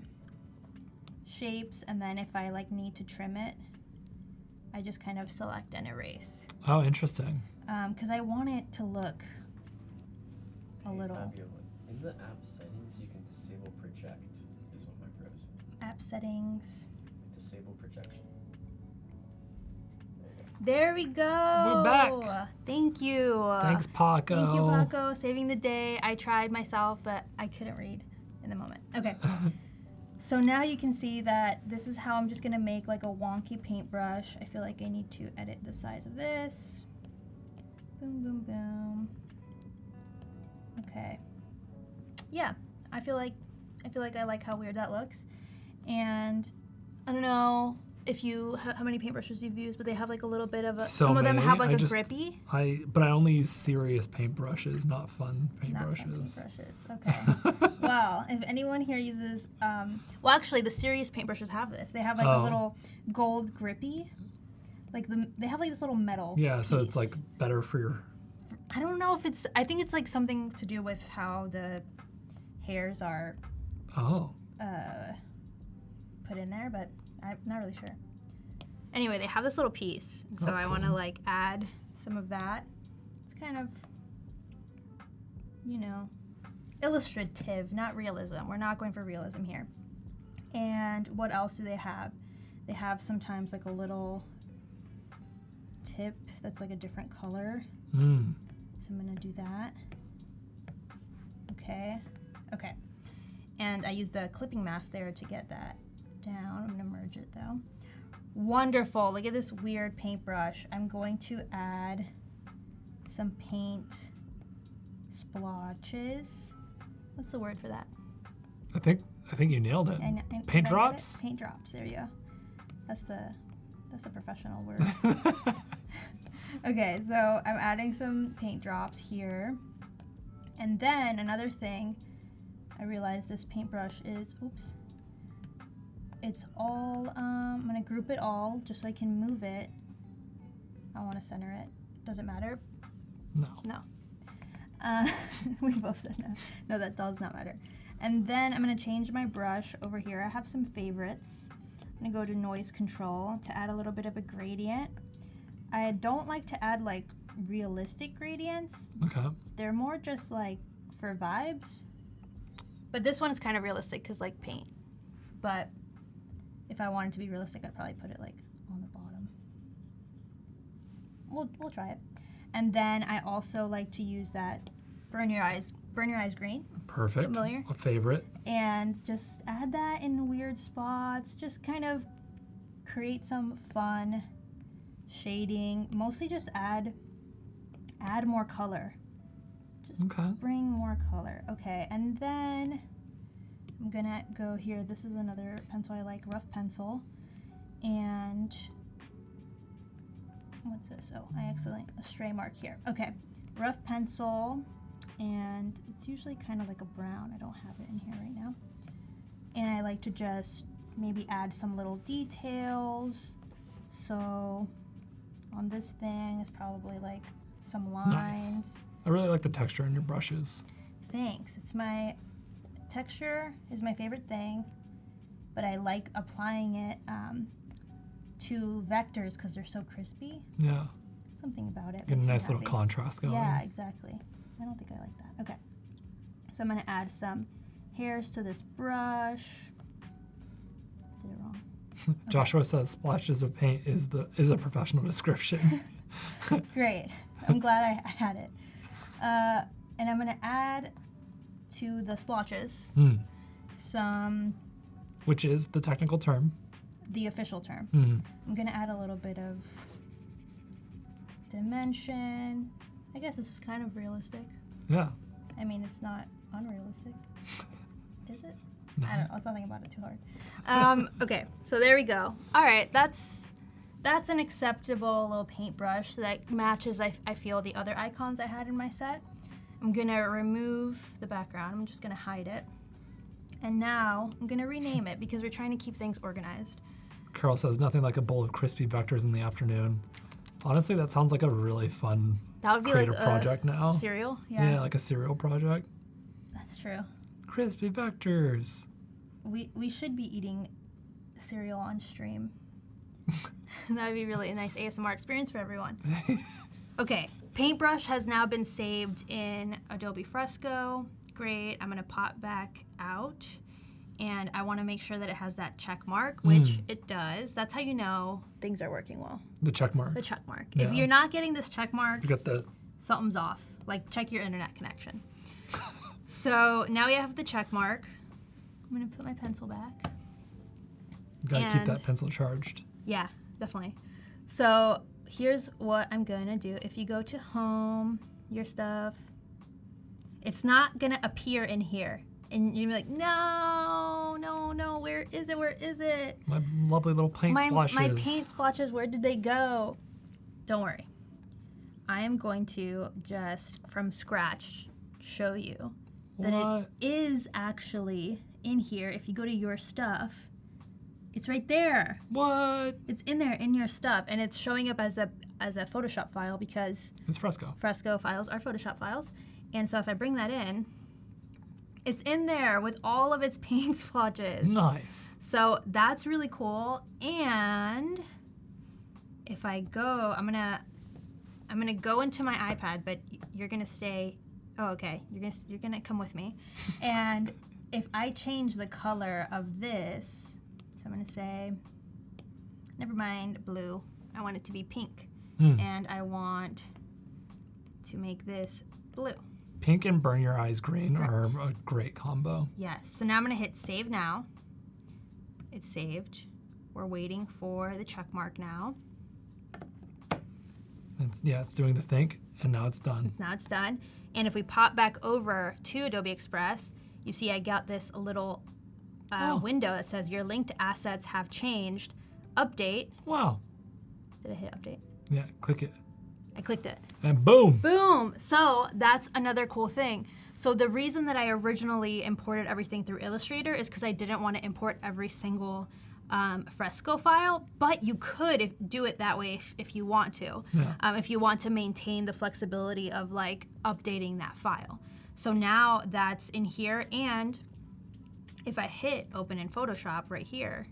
shapes, and then if I like need to trim it, I just kind of select and erase. Oh, interesting. Because I want it to look a little. Fabiola, in the app settings, you can disable project, is what my pros. App settings. Disable projection. There we go. We're back. Thank you. Thanks, Paco. Thank you, Paco, saving the day. I tried myself, but I couldn't read in the moment. Okay. So now you can see that this is how I'm just gonna make like a wonky paintbrush. I feel like I need to edit the size of this. Boom, boom, boom. Okay. Yeah, I feel like I like how weird that looks. And I don't know if you how many paintbrushes you've used, but they have like a little bit of a. So some of them many. have like I a just- grippy. But I only use serious paintbrushes, not fun Not fun paintbrushes. paintbrushes. Okay. Well, if anyone here uses, well, actually, the serious paintbrushes have this. They have like a Oh. little gold grippy, like they have like this little metal. Yeah, so it's piece. like better for your. I don't know if it's. I think it's like something to do with how the hairs are Oh. put in there, but I'm not really sure. Anyway, they have this little piece, and so That's I want to cool. like add some of that. It's kind of, illustrative, not realism. We're not going for realism here. And what else do they have? They have sometimes like a little tip that's like a different color. Mm. So I'm gonna do that. Okay. And I used the clipping mask there to get that down. I'm gonna merge it though. Wonderful, look at this weird paintbrush. I'm going to add some paint splotches. What's the word for that? I think you nailed it. Did I Paint get it? drops? Paint drops, there you go. That's the professional word. Okay, so I'm adding some paint drops here. And then another thing, I realized this paintbrush is, it's all, I'm gonna group it all just so I can move it. I wanna center it. Does it matter? No. No. We both said no. No, that does not matter. And then I'm gonna change my brush over here. I have some favorites. I'm gonna go to noise control to add a little bit of a gradient. I don't like to add like realistic gradients. Okay. They're more just like for vibes. But this one is kind of realistic because like paint. But if I wanted to be realistic, I'd probably put it like on the bottom. We'll try it. And then I also like to use that burn your eyes green. Perfect. Familiar? A favorite. And just add that in weird spots. Just kind of create some fun shading. Mostly just add more color. Just Okay. bring more color. Okay, and then I'm gonna go here. This is another pencil I like, rough pencil. And what's this? Oh, I accidentally, a stray mark here. Okay, rough pencil, and it's usually kind of like a brown. I don't have it in here right now. And I like to just maybe add some little details. So on this thing is probably like some lines. Nice. I really like the texture in your brushes. Thanks. It's my texture is my favorite thing, but I like applying it to vectors because they're so crispy. Yeah. Something about it. Get a makes me nice little happy. contrast going. Yeah, exactly. I don't think I like that. Okay. So I'm gonna add some hairs to this brush. Did it wrong. Joshua says splashes of paint is a professional description. Great. I'm glad I had it. And I'm gonna add to the splotches some, Which is the technical term. the official term. Mm. I'm gonna add a little bit of dimension. I guess this is kind of realistic. Yeah. I mean, it's not unrealistic. Is it? No. I don't know. Let's not think about it too hard. Okay, so there we go. All right, that's that's an acceptable little paintbrush that matches, I feel, the other icons I had in my set. I'm gonna remove the background. I'm just gonna hide it. And now I'm gonna rename it because we're trying to keep things organized. Carol says nothing like a bowl of crispy vectors in the afternoon. Honestly, that sounds like a really fun That would be creative like project now. Cereal? Yeah, like a cereal project. That's true. Crispy vectors. We should be eating cereal on stream. That would be really a nice ASMR experience for everyone. Okay, paintbrush has now been saved in Adobe Fresco. Great. I'm going to pop back out, and I want to make sure that it has that check mark, which it does. That's how you know things are working well. The check mark. The check mark. Yeah. If you're not getting this check mark, You got the. something's off. Like, check your internet connection. So now we have the check mark. I'm going to put my pencil back. You gotta keep And- that pencil charged. Yeah, definitely. So here's what I'm gonna do. If you go to home, your stuff, it's not gonna appear in here. And you're like, no, where is it? My lovely little paint splashes. My paint splotches, where did they go? Don't worry. I am going to just, from scratch, show you that What? it is actually in here. If you go to your stuff, it's right there. What? It's in there in your stuff, and it's showing up as a Photoshop file because It's Fresco. Fresco files are Photoshop files. And so if I bring that in, it's in there with all of its paint splotches. Nice. So that's really cool. And if I go, I'm gonna go into my iPad, but you're gonna stay. Oh, okay. You're gonna come with me. And if I change the color of this. I'm going to say, never mind, blue. I want it to be pink. And I want to make this blue. Pink and burn your eyes green are a great combo. Yes. So now I'm going to hit save now. It's saved. We're waiting for the check mark now. It's doing the think, and now it's done. Now it's done. And if we pop back over to Adobe Express, you see I got this little window that says your linked assets have changed. Update. Wow. Did I hit update? Yeah, click it. I clicked it. And boom. Boom! So that's another cool thing. So the reason that I originally imported everything through Illustrator is because I didn't want to import every single Fresco file, but you could do it that way if you want to. Yeah. If you want to maintain the flexibility of like updating that file. So now that's in here, and if I hit open in Photoshop right here,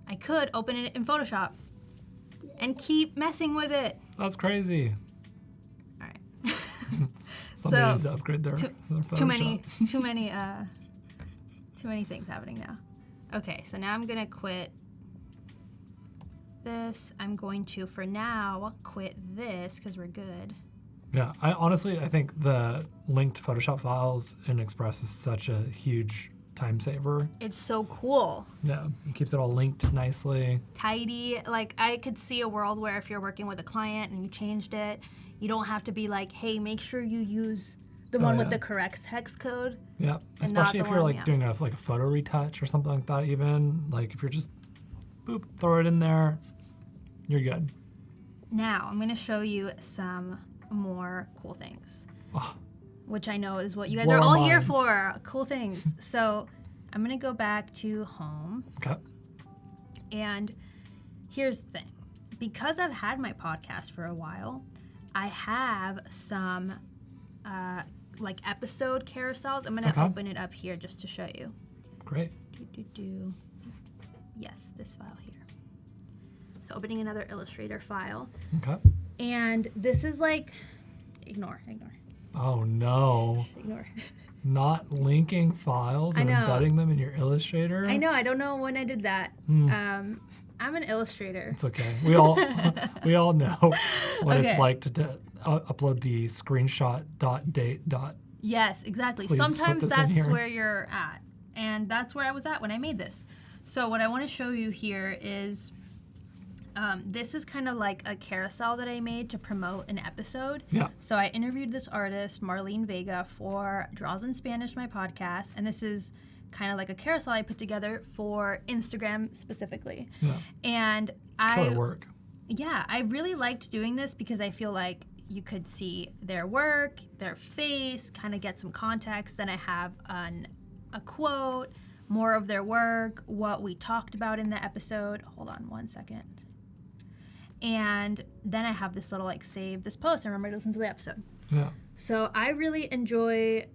I could open it in Photoshop and keep messing with it. That's crazy. All right. Somebody So, needs to upgrade their too Photoshop. many things happening now. Okay, so now I'm gonna quit this. I'm going to, for now, quit this because we're good. Yeah, I think the linked Photoshop files in Express is such a huge time saver. It's so cool. Yeah, it keeps it all linked nicely. Tidy. Like, I could see a world where if you're working with a client and you changed it, you don't have to be like, hey, make sure you use the one with the correct hex code. Yeah, and especially not if the you're one- like doing a photo retouch or something like that even. Like if you're just, boop, throw it in there, you're good. Now, I'm gonna show you some more cool things. Oh, Which I know is what you guys Blow are our all here minds. for. Cool things. So I'm gonna go back to home, okay. and here's the thing. Because I've had my podcast for a while, I have some like episode carousels. I'm gonna Okay. open it up here just to show you. Great. Yes, this file here. So opening another Illustrator file. Okay. And this is like, ignore. Oh no. Not linking files I and know. embedding them in your Illustrator? I know, I don't know when I did that. I'm an illustrator. It's okay. We all know what Okay. it's like to upload the screenshot.date. Yes, exactly. Please put Sometimes this in that's here. where you're at. And that's where I was at when I made this. So what I want to show you here is this is kind of like a carousel that I made to promote an episode. Yeah. So I interviewed this artist, Marlene Vega, for Draws in Spanish, my podcast. And this is kind of like a carousel I put together for Instagram specifically. Yeah. And Killer work. Yeah, I really liked doing this because I feel like you could see their work, their face, kind of get some context. Then I have a quote, more of their work, what we talked about in the episode. Hold on one second. And then I have this little like save this post and remember to listen to the episode. Yeah. So I really enjoyed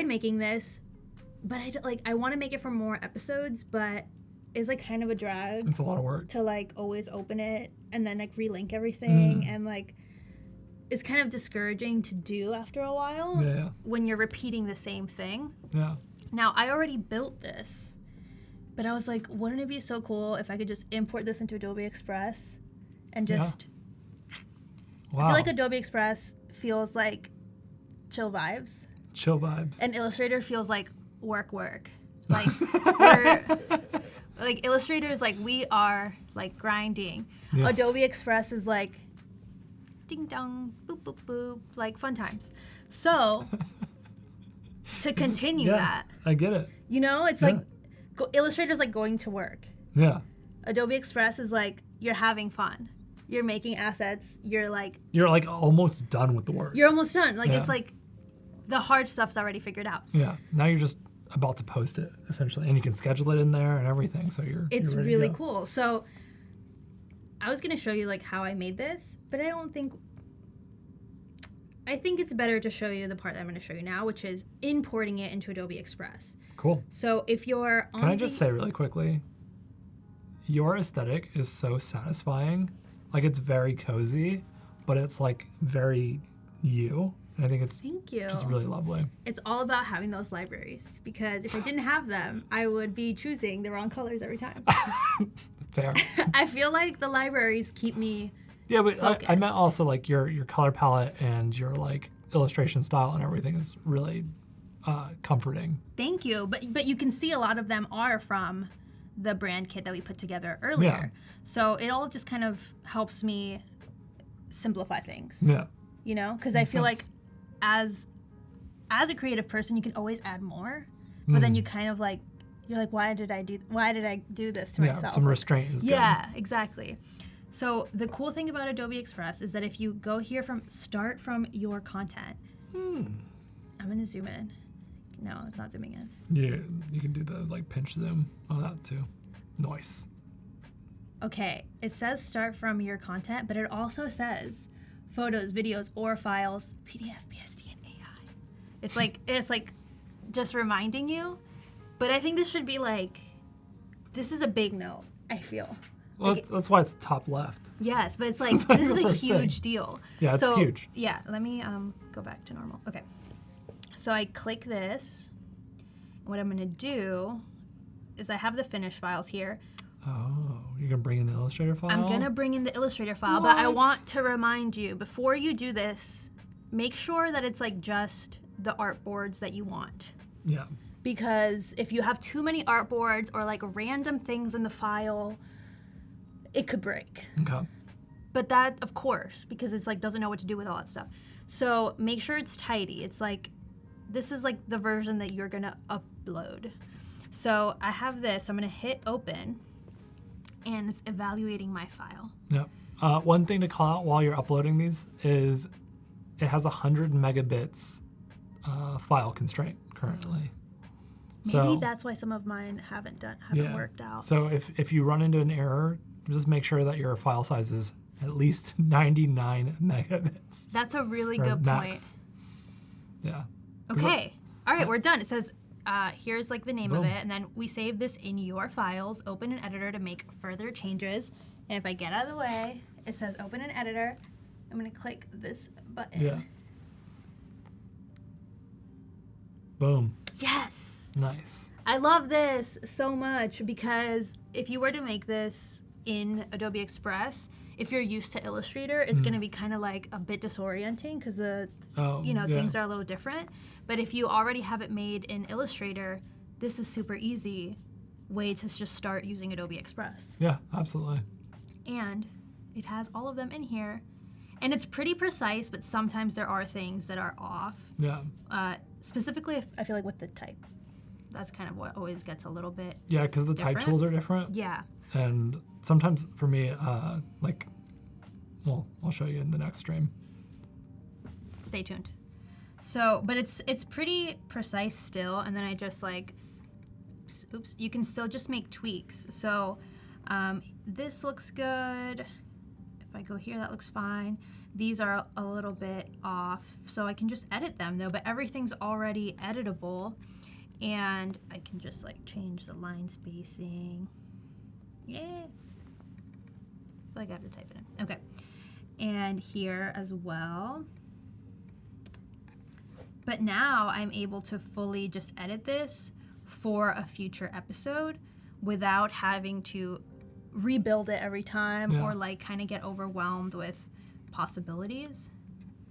making this, but I want to make it for more episodes, but it's like kind of a drag. It's a lot of work to like always open it and then like relink everything and like it's kind of discouraging to do after a while when you're repeating the same thing. Yeah. Now I already built this, but I was like, wouldn't it be so cool if I could just import this into Adobe Express and just Wow. I feel like Adobe Express feels like chill vibes. Chill vibes. And Illustrator feels like work. Like we're like Illustrators, like we are like grinding. Yeah. Adobe Express is like ding dong, boop boop boop, like fun times. So to continue that, I get it. you know, it's like Illustrator's like going to work. Yeah. Adobe Express is like you're having fun. You're making assets. You're like almost done with the work. you're almost done. Like it's like the hard stuff's already figured out. Yeah. Now you're just about to post it essentially, and you can schedule it in there and everything. So It's you're ready really to go. cool. So I was gonna show you like how I made this, but I think it's better to show you the part that I'm gonna show you now, which is importing it into Adobe Express. Cool. So if you're on Can I just say really quickly, your aesthetic is so satisfying. Like it's very cozy, but it's like very you. And I think it's Thank you. just really lovely. It's all about having those libraries because if I didn't have them, I would be choosing the wrong colors every time. Fair. I feel like the libraries keep me Yeah, but I meant focused. also like your color palette and your like illustration style and everything is really comforting. Thank you. But you can see a lot of them are from the brand kit that we put together earlier. Yeah. So it all just kind of helps me simplify things. Yeah. You know, because I Makes feel sense. like as a creative person, you can always add more, but then you kind of like you're like, why did I do this to Yeah, myself? some restraint is good. Yeah, exactly. So the cool thing about Adobe Express is that if you go here start from your content, I'm gonna zoom in. No, it's not zooming in. Yeah, you can do the like pinch zoom on that too. Nice. Okay, it says start from your content, but it also says photos, videos, or files, PDF, PSD, and AI. It's like just reminding you, but I think this should be like, this is a big note, I feel. Well, Like, that's why it's top left. yes, but it's like, It's like this is the a first huge thing. deal. Yeah, it's huge. Yeah, let me go back to normal. Okay. So I click this. What I'm gonna do is I have the finished files here. Oh, you're gonna bring in the Illustrator file? I'm gonna bring in the Illustrator file, but I What? want to remind you, before you do this, make sure that it's like just the artboards that you want. Yeah. Because if you have too many artboards or like random things in the file, it could break. Okay. But that, of course, because it's like doesn't know what to do with all that stuff. So make sure it's tidy. It's like, this is like the version that you're gonna upload. So I have this, so I'm gonna hit open, and it's evaluating my file. Yeah. One thing to call out while you're uploading these is it has 100 megabits file constraint currently. Maybe that's why some of mine haven't worked out. So if you run into an error, just make sure that your file size is at least 99 megabits. That's a really or good max. point. Yeah. Okay. All right, we're done. It says, here's like the name of Boom. it, and then we save this in your files, open an editor to make further changes. And if I get out of the way, it says open an editor. I'm gonna click this button. Yeah. Boom. Yes. Nice. I love this so much because if you were to make this in Adobe Express, if you're used to Illustrator, it's going to be kind of like a bit disorienting because things are a little different. But if you already have it made in Illustrator, this is super easy way to just start using Adobe Express. Yeah, absolutely. And it has all of them in here. And it's pretty precise, but sometimes there are things that are off. Yeah. Specifically, I feel like with the type. That's kind of what always gets a little bit. Yeah, because the type different. tools are different. Yeah. And sometimes for me, well, I'll show you in the next stream. Stay tuned. So, but it's pretty precise still, and then I just like, oops, you can still just make tweaks. So this looks good. If I go here, that looks fine. These are a little bit off, so I can just edit them though, but everything's already editable, and I can just like change the line spacing. Yeah. I feel like I have to type it in. Okay. And here as well. But now I'm able to fully just edit this for a future episode without having to rebuild it every time or like kind of get overwhelmed with possibilities.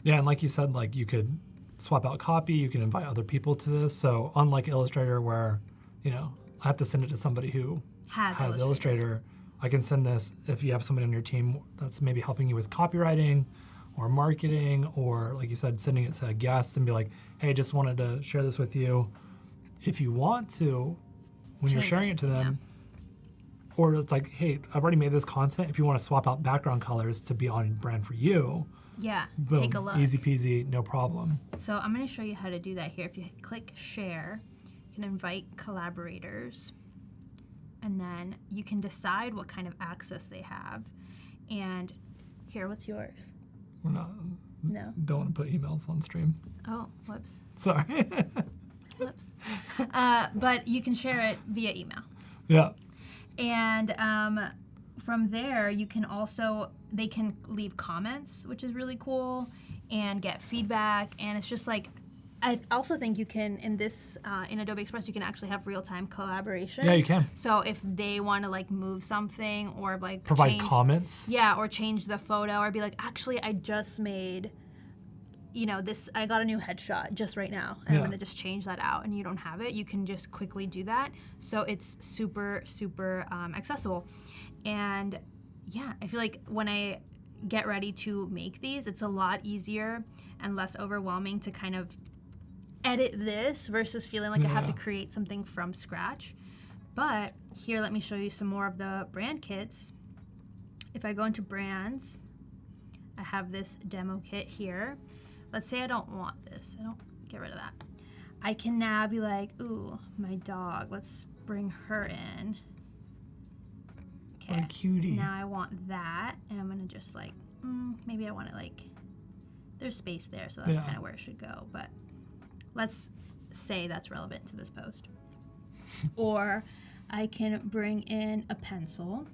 Yeah, and like you said, like you could swap out copy, you can invite other people to this. So unlike Illustrator where, you know, I have to send it to somebody who has Illustrator, I can send this if you have somebody on your team that's maybe helping you with copywriting or marketing, or like you said, sending it to a guest and be like, hey, just wanted to share this with you. If you want to, when you're sharing it to them, or it's like, hey, I've already made this content. If you want to swap out background colors to be on brand for you, boom, take a look. Easy peasy, no problem. So I'm going to show you how to do that here. If you click share, you can invite collaborators, and then you can decide what kind of access they have. And here, what's yours? We're not. No. Don't want to put emails on stream. Oh, whoops. Sorry. Whoops. But you can share it via email. Yeah. And from there, you can also, they can leave comments, which is really cool, and get feedback. And it's just like, I also think you can, in this, in Adobe Express, you can actually have real-time collaboration. Yeah, you can. So if they want to like move something or like provide change, comments. Yeah, or change the photo or be like, actually, I just made, you know, this, I got a new headshot just right now, and I'm going to just change that out, and you don't have it. You can just quickly do that. So it's super, super accessible. And yeah, I feel like when I get ready to make these, it's a lot easier and less overwhelming to kind of edit this versus feeling like I have to create something from scratch. But here, let me show you some more of the brand kits. If I go into brands, I have this demo kit here. Let's say I don't want this. I don't get rid of that. I can now be like, ooh, my dog. Let's bring her in. Okay. Oh, cutie. Now I want that, and I'm gonna just like, maybe I want it like, there's space there, so that's kind of where it should go. But let's say that's relevant to this post. Or I can bring in a pencil.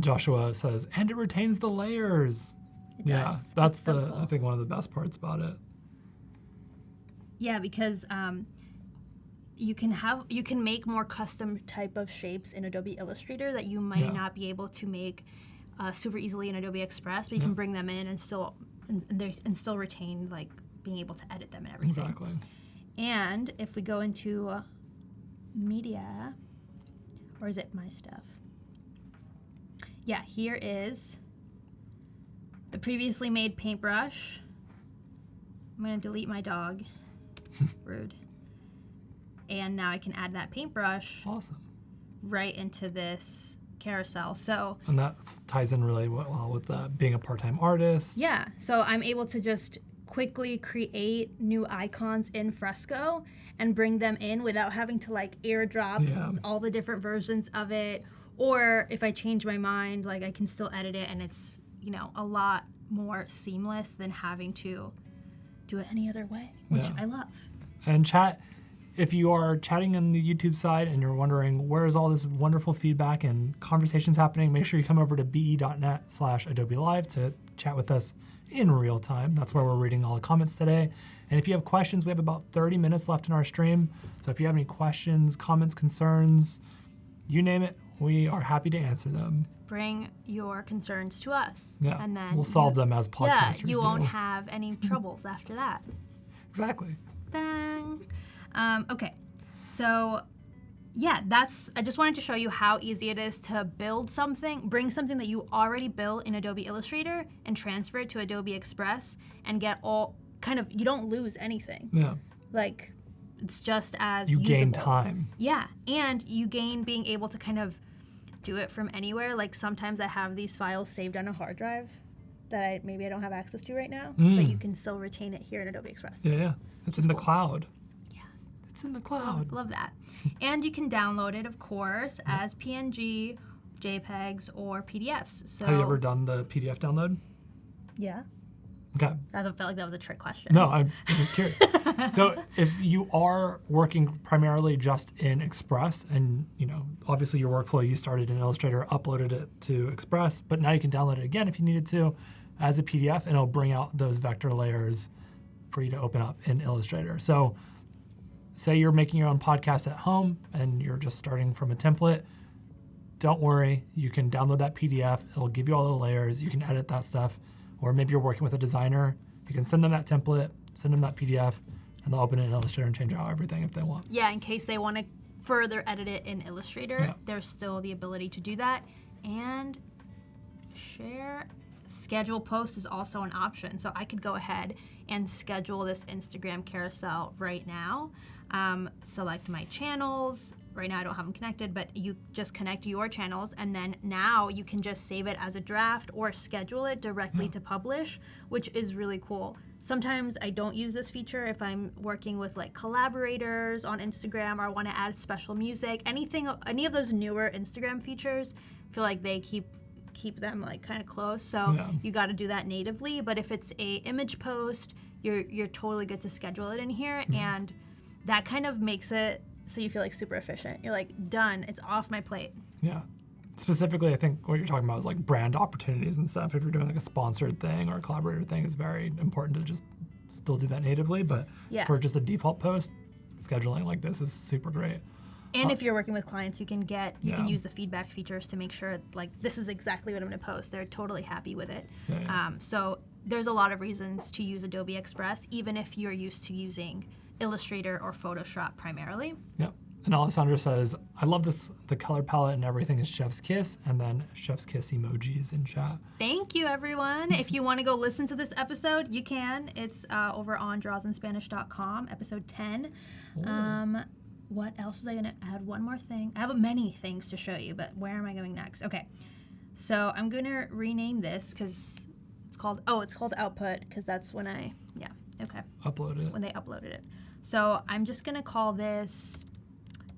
Joshua says, and it retains the layers. It does. That's so cool. I think one of the best parts about it. Yeah, because you can make more custom type of shapes in Adobe Illustrator that you might not be able to make super easily in Adobe Express, but you can bring them in and still retain like being able to edit them and everything. Exactly. And if we go into media, or is it my stuff? Yeah, here is the previously made paintbrush. I'm going to delete my dog. Rude. And now I can add that paintbrush right into this carousel. So, and that ties in really well with being a part-time artist. Yeah, so I'm able to just quickly create new icons in Fresco and bring them in without having to like airdrop all the different versions of it. Or if I change my mind, like I can still edit it, and it's, you know, a lot more seamless than having to do it any other way, which I love. And chat, if you are chatting on the YouTube side and you're wondering where is all this wonderful feedback and conversations happening, make sure you come over to be.net/Adobe Live to chat with us in real time. That's where we're reading all the comments today. And if you have questions, we have about 30 minutes left in our stream. So if you have any questions, comments, concerns, you name it, we are happy to answer them. Bring your concerns to us. Yeah, and then we'll solve them as podcasters you won't have any troubles after that. Exactly. Dang. Okay, so yeah, I just wanted to show you how easy it is to build something, bring something that you already built in Adobe Illustrator and transfer it to Adobe Express and get all you don't lose anything. Yeah. Like, it's just as You gain usable. time. Yeah, and you gain being able to kind of do it from anywhere. Like, sometimes I have these files saved on a hard drive that maybe I don't have access to right now, but you can still retain it here in Adobe Express. Yeah. It's in the cloud. Yeah. It's in the cloud. Love that. And you can download it, of course, as PNG, JPEGs, or PDFs. So Have you ever done the PDF download? Yeah. Okay. I felt like that was a trick question. No, I'm just curious. So if you are working primarily just in Express and, obviously your workflow, you started in Illustrator, uploaded it to Express, but now you can download it again if you needed to as a PDF, and it'll bring out those vector layers for you to open up in Illustrator. So say you're making your own podcast at home and you're just starting from a template, don't worry, you can download that PDF. It'll give you all the layers. You can edit that stuff. Or maybe you're working with a designer. You can send them that template, send them that PDF, and they'll open it in Illustrator and change out everything if they want. Yeah, in case they want to further edit it in Illustrator, there's still the ability to do that. And schedule post is also an option. So I could go ahead and schedule this Instagram carousel right now. Select my channels. Right now I don't have them connected, but you just connect your channels, and then now you can just save it as a draft or schedule it directly to publish, which is really cool. Sometimes I don't use this feature if I'm working with like collaborators on Instagram, or I want to add special music. Any of those newer Instagram features, I feel like they keep them like kind of close. So you got to do that natively. But if it's a image post, you're totally good to schedule it in here, and that kind of makes it so you feel like super efficient. You're like, done, it's off my plate. Yeah. Specifically, I think what you're talking about is like brand opportunities and stuff. If you're doing like a sponsored thing or a collaborator thing, it's very important to just still do that natively. But for just a default post, scheduling like this is super great. And if you're working with clients, you can use the feedback features to make sure like this is exactly what I'm going to post. They're totally happy with it. So there's a lot of reasons to use Adobe Express, even if you're used to using Illustrator or Photoshop primarily. Yeah. And Alessandra says, I love this, the color palette and everything is chef's kiss, and then chef's kiss emojis in chat. Thank you, everyone. If you want to go listen to this episode, you can. It's over on drawsinspanish.com, episode 10. What else was I going to add? One more thing. I have many things to show you, but where am I going next? Okay. So I'm going to rename this because it's called output, because that's when Uploaded it. when they uploaded it. So I'm just going to call this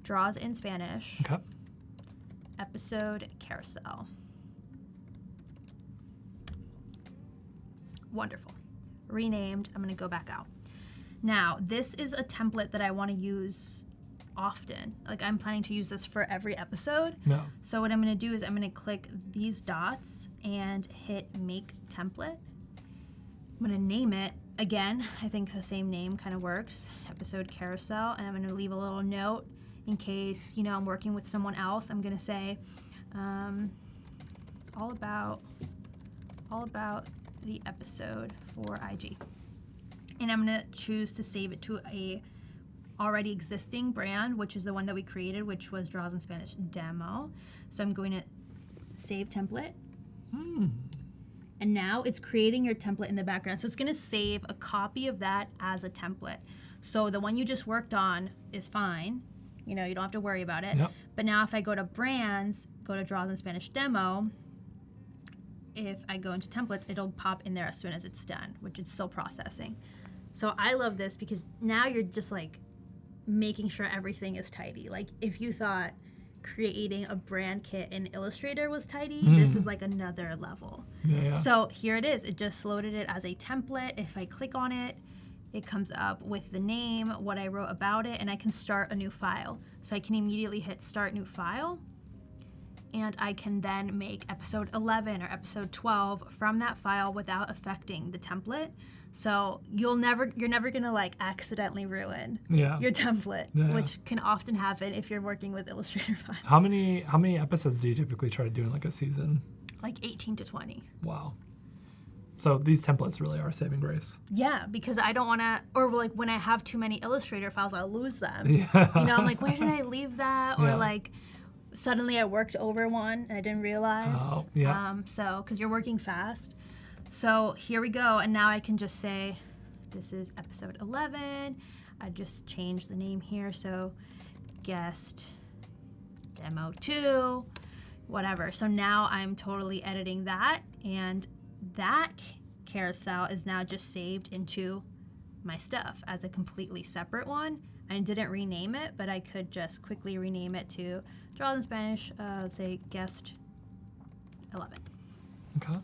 Draws in Spanish. Okay. Episode carousel. Wonderful. Renamed. I'm going to go back out. Now, this is a template that I want to use often. Like, I'm planning to use this for every episode. No. So what I'm going to do is I'm going to click these dots and hit Make Template. I'm going to name it. Again, I think the same name kind of works. Episode Carousel. And I'm going to leave a little note in case, I'm working with someone else. I'm going to say all about the episode for IG. And I'm going to choose to save it to a already existing brand, which is the one that we created, which was Draws in Spanish Demo. So I'm going to save template. And now it's creating your template in the background. So it's going to save a copy of that as a template. So the one you just worked on is fine. You don't have to worry about it. Yep. But now if I go to brands, go to Draws in Spanish Demo, if I go into templates, it'll pop in there as soon as it's done, which it's still processing. So I love this because now you're just like making sure everything is tidy. Like if you thought creating a brand kit in Illustrator was tidy, this is like another level. Yeah. So here it is. It just loaded it as a template. If I click on it, it comes up with the name, what I wrote about it, and I can start a new file. So I can immediately hit Start New File, and I can then make episode 11 or episode 12 from that file without affecting the template. So you're never gonna like accidentally ruin your template, which can often happen if you're working with Illustrator files. How many episodes do you typically try to do in like a season? Like 18 to 20. Wow. So these templates really are saving grace. Yeah, because I don't want to, or like when I have too many Illustrator files, I'll lose them. Yeah. I'm like, where did I leave that? Or like suddenly I worked over one and I didn't realize. Oh, yeah. So, because you're working fast. So here we go. And now I can just say, this is episode 11. I just changed the name here. So guest demo 2, whatever. So now I'm totally editing that, and that carousel is now just saved into my stuff as a completely separate one. I didn't rename it, but I could just quickly rename it to Draws in Spanish, let's say guest 11. Okay.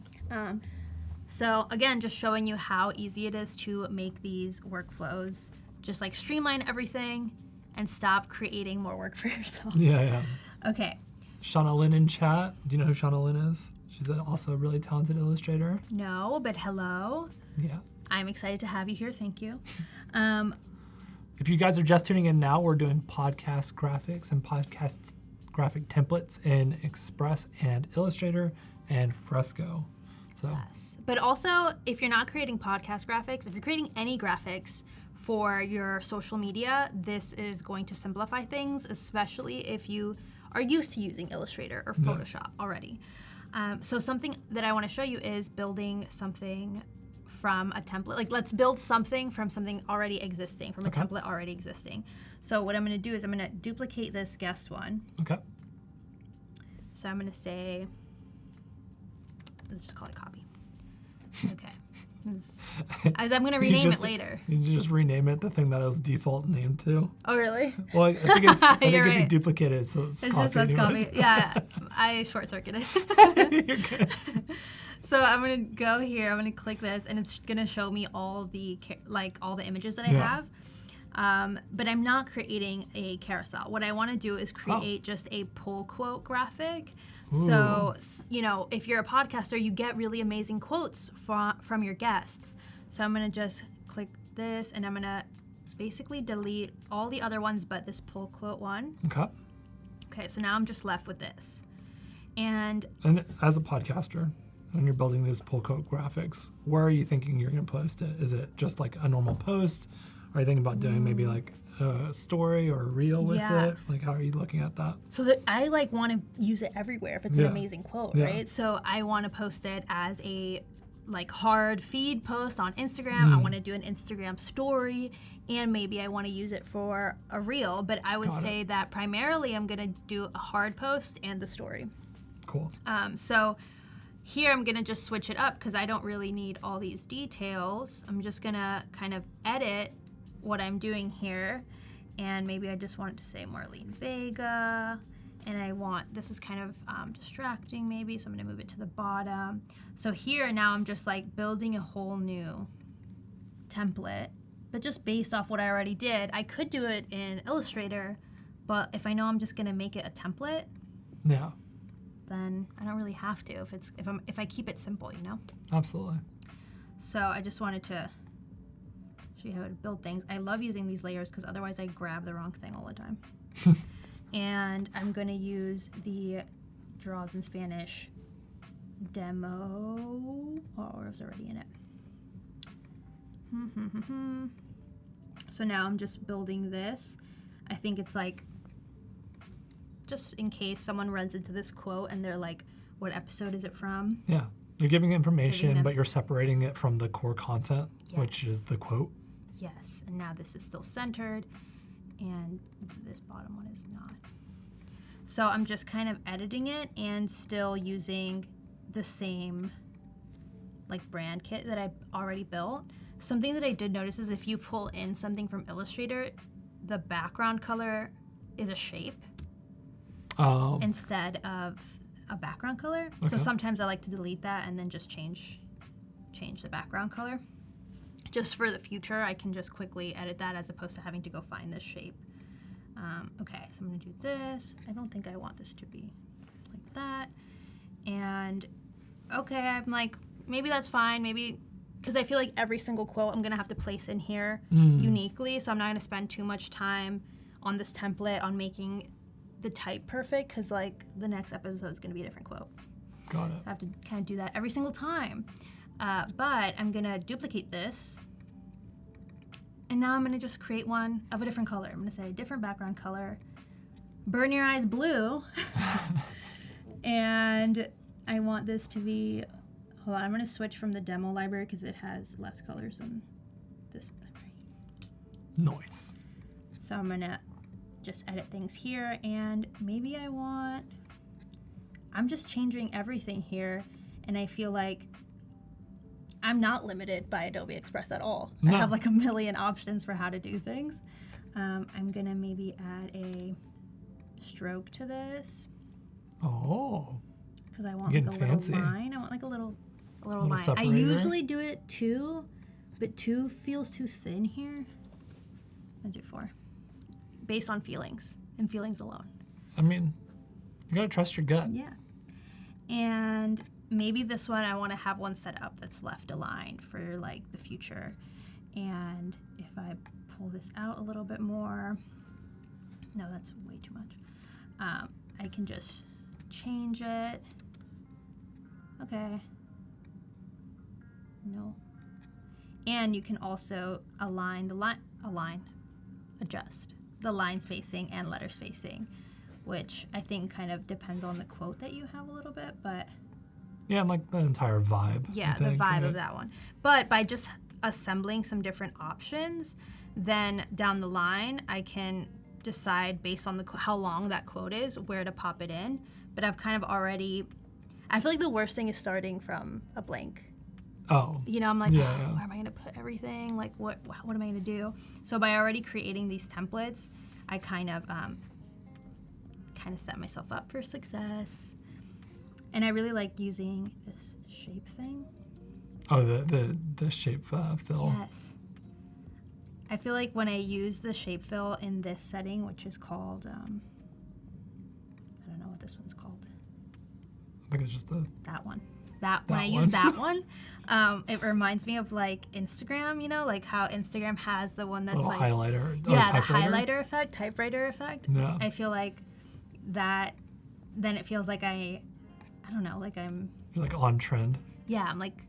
So again, just showing you how easy it is to make these workflows, just like streamline everything and stop creating more work for yourself. Yeah. Okay. Shauna Lynn in chat. Do you know who Shauna Lynn is? She's also a really talented illustrator. No, but hello. Yeah. I'm excited to have you here. Thank you. If you guys are just tuning in now, we're doing podcast graphics and podcast graphic templates in Express and Illustrator and Fresco. So. Yes. But also, if you're not creating podcast graphics, if you're creating any graphics for your social media, this is going to simplify things, especially if you are used to using Illustrator or Photoshop already. So something that I want to show you is building something from a template. Like, let's build something from something already existing, from a template already existing. So what I'm going to do is I'm going to duplicate this guest one. Okay. So I'm going to say, let's just call it copy. Okay. As I'm going to rename it later. You just rename it the thing that it was default named to. Oh, really? Well, I think it's. I think if right. you duplicate it, so it's copy. Just that's anyways. copy. Yeah, I short-circuited. You're good. So I'm gonna go here. I'm gonna click this, and it's gonna show me all the images that I have. But I'm not creating a carousel. What I want to do is create just a pull quote graphic. Ooh. So, if you're a podcaster, you get really amazing quotes from your guests. So I'm going to just click this, and I'm going to basically delete all the other ones but this pull quote one. Okay. Okay, so now I'm just left with this. And as a podcaster, when you're building these pull quote graphics, where are you thinking you're going to post it? Is it just like a normal post? Are you thinking about doing maybe like a story or a reel with it? Like, how are you looking at that? So that I want to use it everywhere if it's an amazing quote, right? So I want to post it as a hard feed post on Instagram. I want to do an Instagram story, and maybe I want to use it for a reel. But I would say that primarily I'm going to do a hard post and the story. Cool. So here I'm going to just switch it up because I don't really need all these details. I'm just going to kind of edit what I'm doing here, and maybe I just want it to say Marlene Vega, and this is kind of distracting maybe, so I'm going to move it to the bottom. So here now I'm just building a whole new template, but just based off what I already did. I could do it in Illustrator, but if I know I'm just going to make it a template, then I don't really have to if I keep it simple, Absolutely. So I just wanted to show you how to build things. I love using these layers because otherwise I grab the wrong thing all the time. And I'm going to use the Draws in Spanish demo. Oh, it was already in it. So now I'm just building this. I think it's just in case someone runs into this quote and they're like, what episode is it from? Yeah. You're giving information, but you're separating it from the core content, which is the quote. Yes, and now this is still centered, and this bottom one is not. So I'm just kind of editing it and still using the same brand kit that I already built. Something that I did notice is if you pull in something from Illustrator, the background color is a shape instead of a background color. Okay. So sometimes I like to delete that and then just change the background color. Just for the future, I can just quickly edit that as opposed to having to go find this shape. Okay, so I'm going to do this. I don't think I want this to be like that. And okay, I'm maybe that's fine. Maybe because I feel like every single quote I'm going to have to place in here uniquely. So I'm not going to spend too much time on this template on making the type perfect because the next episode is going to be a different quote. Got it. So I have to kind of do that every single time. But I'm going to duplicate this. And now I'm going to just create one of a different color. I'm going to say different background color. Burn your eyes blue. And I want this to be, hold on, I'm going to switch from the demo library because it has less colors than this library. Nice. So I'm gonna just edit things here, and maybe I'm just changing everything here, and I feel like I'm not limited by Adobe Express at all. No. I have like a million options for how to do things. I'm gonna maybe add a stroke to this Oh. because I want You're like a getting fancy. little line. I want like a little line. I separator. usually do it 2, but 2 feels too thin here. Let's do 4. Based on feelings and feelings alone. I mean, you gotta trust your gut. Yeah. And maybe this one, I want to have one set up that's left aligned for like the future. And if I pull this out a little bit more, no, that's way too much. I can just change it. Okay. No. And you can also adjust the lines spacing and letter spacing, which I think kind of depends on the quote that you have a little bit, but Yeah, and like the entire vibe. yeah, the vibe of that one. But by just assembling some different options, then down the line, I can decide based on how long that quote is, where to pop it in. But I've kind of already, I feel like the worst thing is starting from a blank. Oh. You know, I'm like, Yeah. where am I going to put everything? Like, what am I going to do? So by already creating these templates, I kind of set myself up for success. And I really like using this shape thing. Oh, the shape fill. Yes. I feel like when I use the shape fill in this setting, which is called, I don't know what this one's called. I think it's just That one. When I one. use that one, it reminds me of like Instagram, you know, like how Instagram has the one that's little like highlighter. yeah, or the typewriter. highlighter effect, typewriter effect. Yeah. I feel like that. Then it feels like I don't know, like I'm on trend. I'm like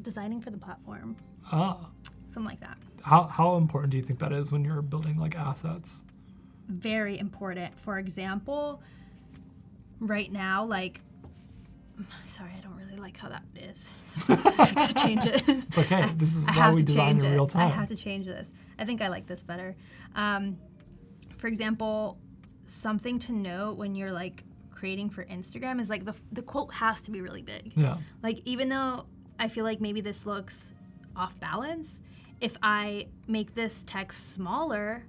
designing for the platform, Ah. something like that. How important do you think that is when you're building like assets? Very important. For example, right now, like. Sorry, I don't really like how that is. So I have to change it. It's okay. This is I why have we to design change in it. real time. I have to change this. I think I like this better. For example, something to note when you're like creating for Instagram is like the quote has to be really big. Yeah. Like even though I feel like maybe this looks off balance, if I make this text smaller,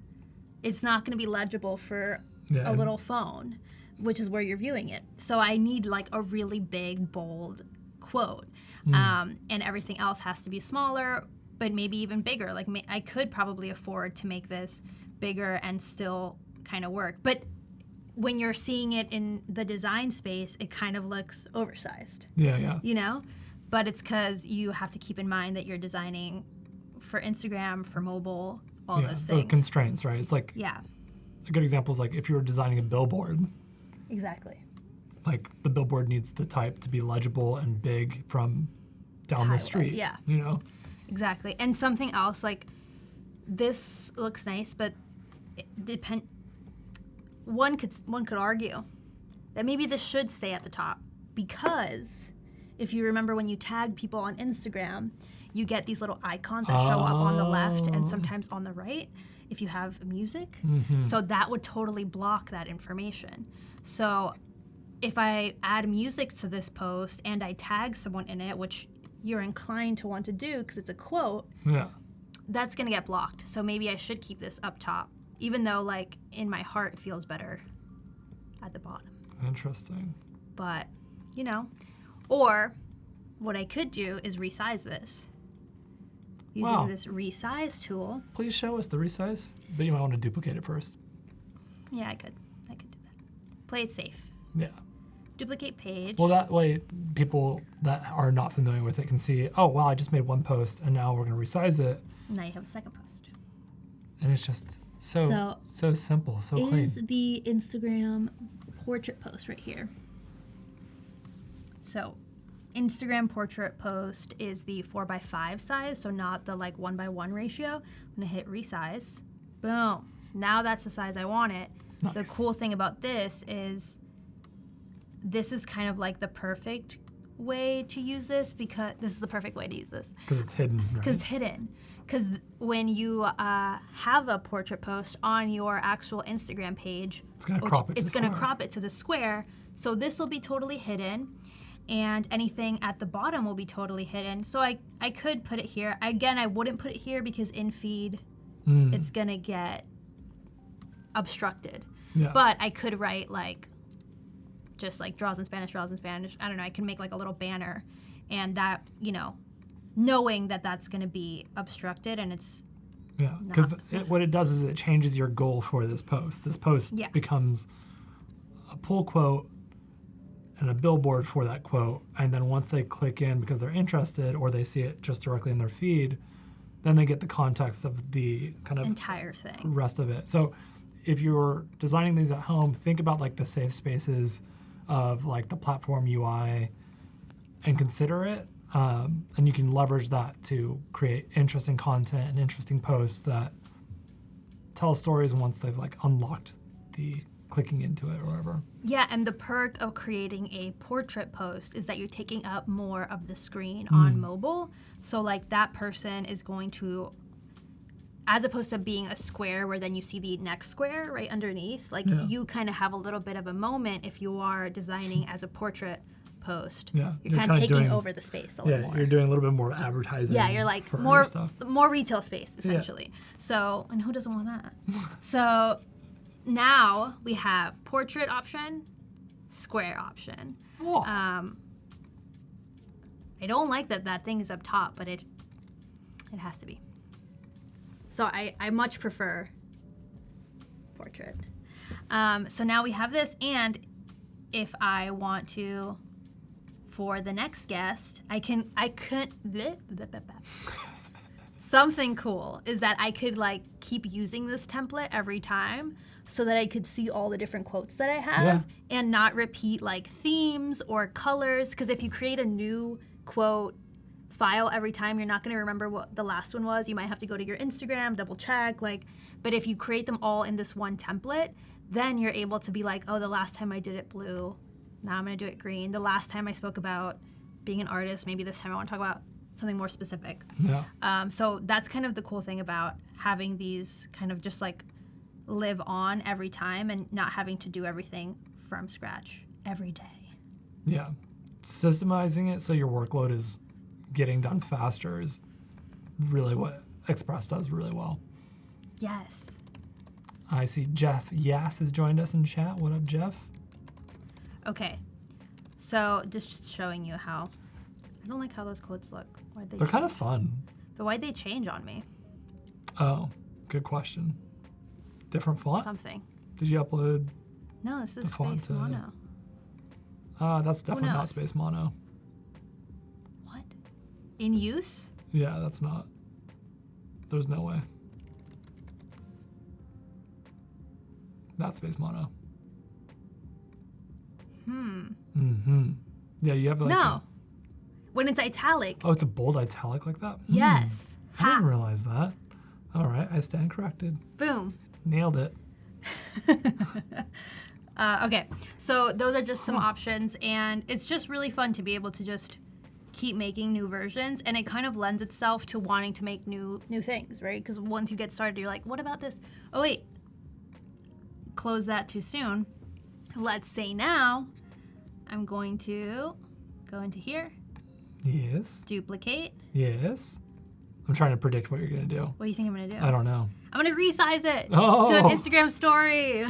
it's not going to be legible for Yeah, a little phone, which is where you're viewing it. So I need like a really big, bold quote. And everything else has to be smaller, but maybe even bigger. Like I could probably afford to make this bigger and still kind of work. But when you're seeing it in the design space, it kind of looks oversized, Yeah. you know? But it's because you have to keep in mind that you're designing for Instagram, for mobile, all those The things. constraints, right? It's like Yeah, a good example is like if you were designing a billboard, exactly. like the billboard needs the type to be legible and big from down the Highlight, street. yeah. You know? Exactly. And something else, like this looks nice, but one could argue that maybe this should stay at the top, because if you remember when you tag people on Instagram, you get these little icons that show up on the left and sometimes on the right if you have music. So that would totally block that information. So if I add music to this post and I tag someone in it, which you're inclined to want to do because it's a quote, Yeah. that's going to get blocked. So maybe I should keep this up top, even though like in my heart it feels better at the bottom. Interesting. But, you know, or what I could do is resize this using Wow. this resize tool. Please show us the resize, but you might want to duplicate it first. Yeah, I could do that. Play it safe. Yeah. Duplicate page. Well, that way people that are not familiar with it can see, oh, wow, I just made one post and now we're going to resize it. Now you have a second post. And it's just so simple, so clean. Is the Instagram portrait post right here. So Instagram portrait post is the 4:5 size, so not the like 1:1 ratio. I'm gonna hit resize. Boom. Now that's the size I want it. Nice. The cool thing about this is kind of like the perfect way to use this because this is the perfect way to use this. Because it's hidden, right? Because it's hidden. Because when you have a portrait post on your actual Instagram page, It's going to crop it to the it's going to square. crop it to the square. So this will be totally hidden, and anything at the bottom will be totally hidden. So I could put it here. Again, I wouldn't put it here because in feed, it's going to get obstructed. Yeah. But I could write just like draws in Spanish. I don't know. I can make like a little banner, and that, knowing that that's going to be obstructed and it's Yeah, because what it does is it changes your goal for this post. This post becomes a pull quote and a billboard for that quote. And then once they click in because they're interested or they see it just directly in their feed, then they get the context of the kind of entire thing. rest of it. So if you're designing these at home, think about like the safe spaces of like the platform UI and consider it. And you can leverage that to create interesting content and interesting posts that tell stories once they've like unlocked the clicking into it or whatever. Yeah, and the perk of creating a portrait post is that you're taking up more of the screen on mobile. So like that person is going to, as opposed to being a square where then you see the next square right underneath, like you kind of have a little bit of a moment if you are designing as a portrait post. Yeah, you're kind of taking over the space a little more. You're doing a little bit more advertising. Yeah, you're like for more your stuff. retail space essentially. So, and who doesn't want that? So now we have portrait option, square option. Whoa. I don't like that thing is up top, but it has to be. So I much prefer portrait. So now we have this, and if I want to, for the next guest, I could something cool is that I could like keep using this template every time so that I could see all the different quotes that I have and not repeat like themes or colors. Because if you create a new quote file every time, you're not going to remember what the last one was. You might have to go to your Instagram, double check, but if you create them all in this one template, then you're able to be like, oh, the last time I did it blue, now I'm going to do it green. The last time I spoke about being an artist, maybe this time I want to talk about something more specific. Yeah. So that's kind of the cool thing about having these kind of just like live on every time and not having to do everything from scratch every day. Yeah. Systemizing it so your workload is getting done faster is really what Express does really well. Yes. I see Jeff Yass has joined us in chat. What up, Jeff? Okay. So just showing you how I don't like how those quotes look. They're kind of fun. But why'd they change on me? Oh, good question. Different font? Something. Did you upload? No, this is font Space to- Mono. That's definitely not knows? Space Mono. What? In use? Yeah, that's not. There's no way. Not Space Mono. Yeah, you have like No. When it's italic. Oh, it's a bold italic like that? Yes. I didn't realize that. All right, I stand corrected. Boom. Nailed it. Okay, so those are just some options, and it's just really fun to be able to just keep making new versions, and it kind of lends itself to wanting to make new things, right? Because once you get started, you're like, what about this? Oh wait, close that too soon. Let's say now, I'm going to go into here, Yes. duplicate. Yes. I'm trying to predict what you're going to do. What do you think I'm gonna do? I don't know. I'm gonna resize it Oh. to an Instagram story.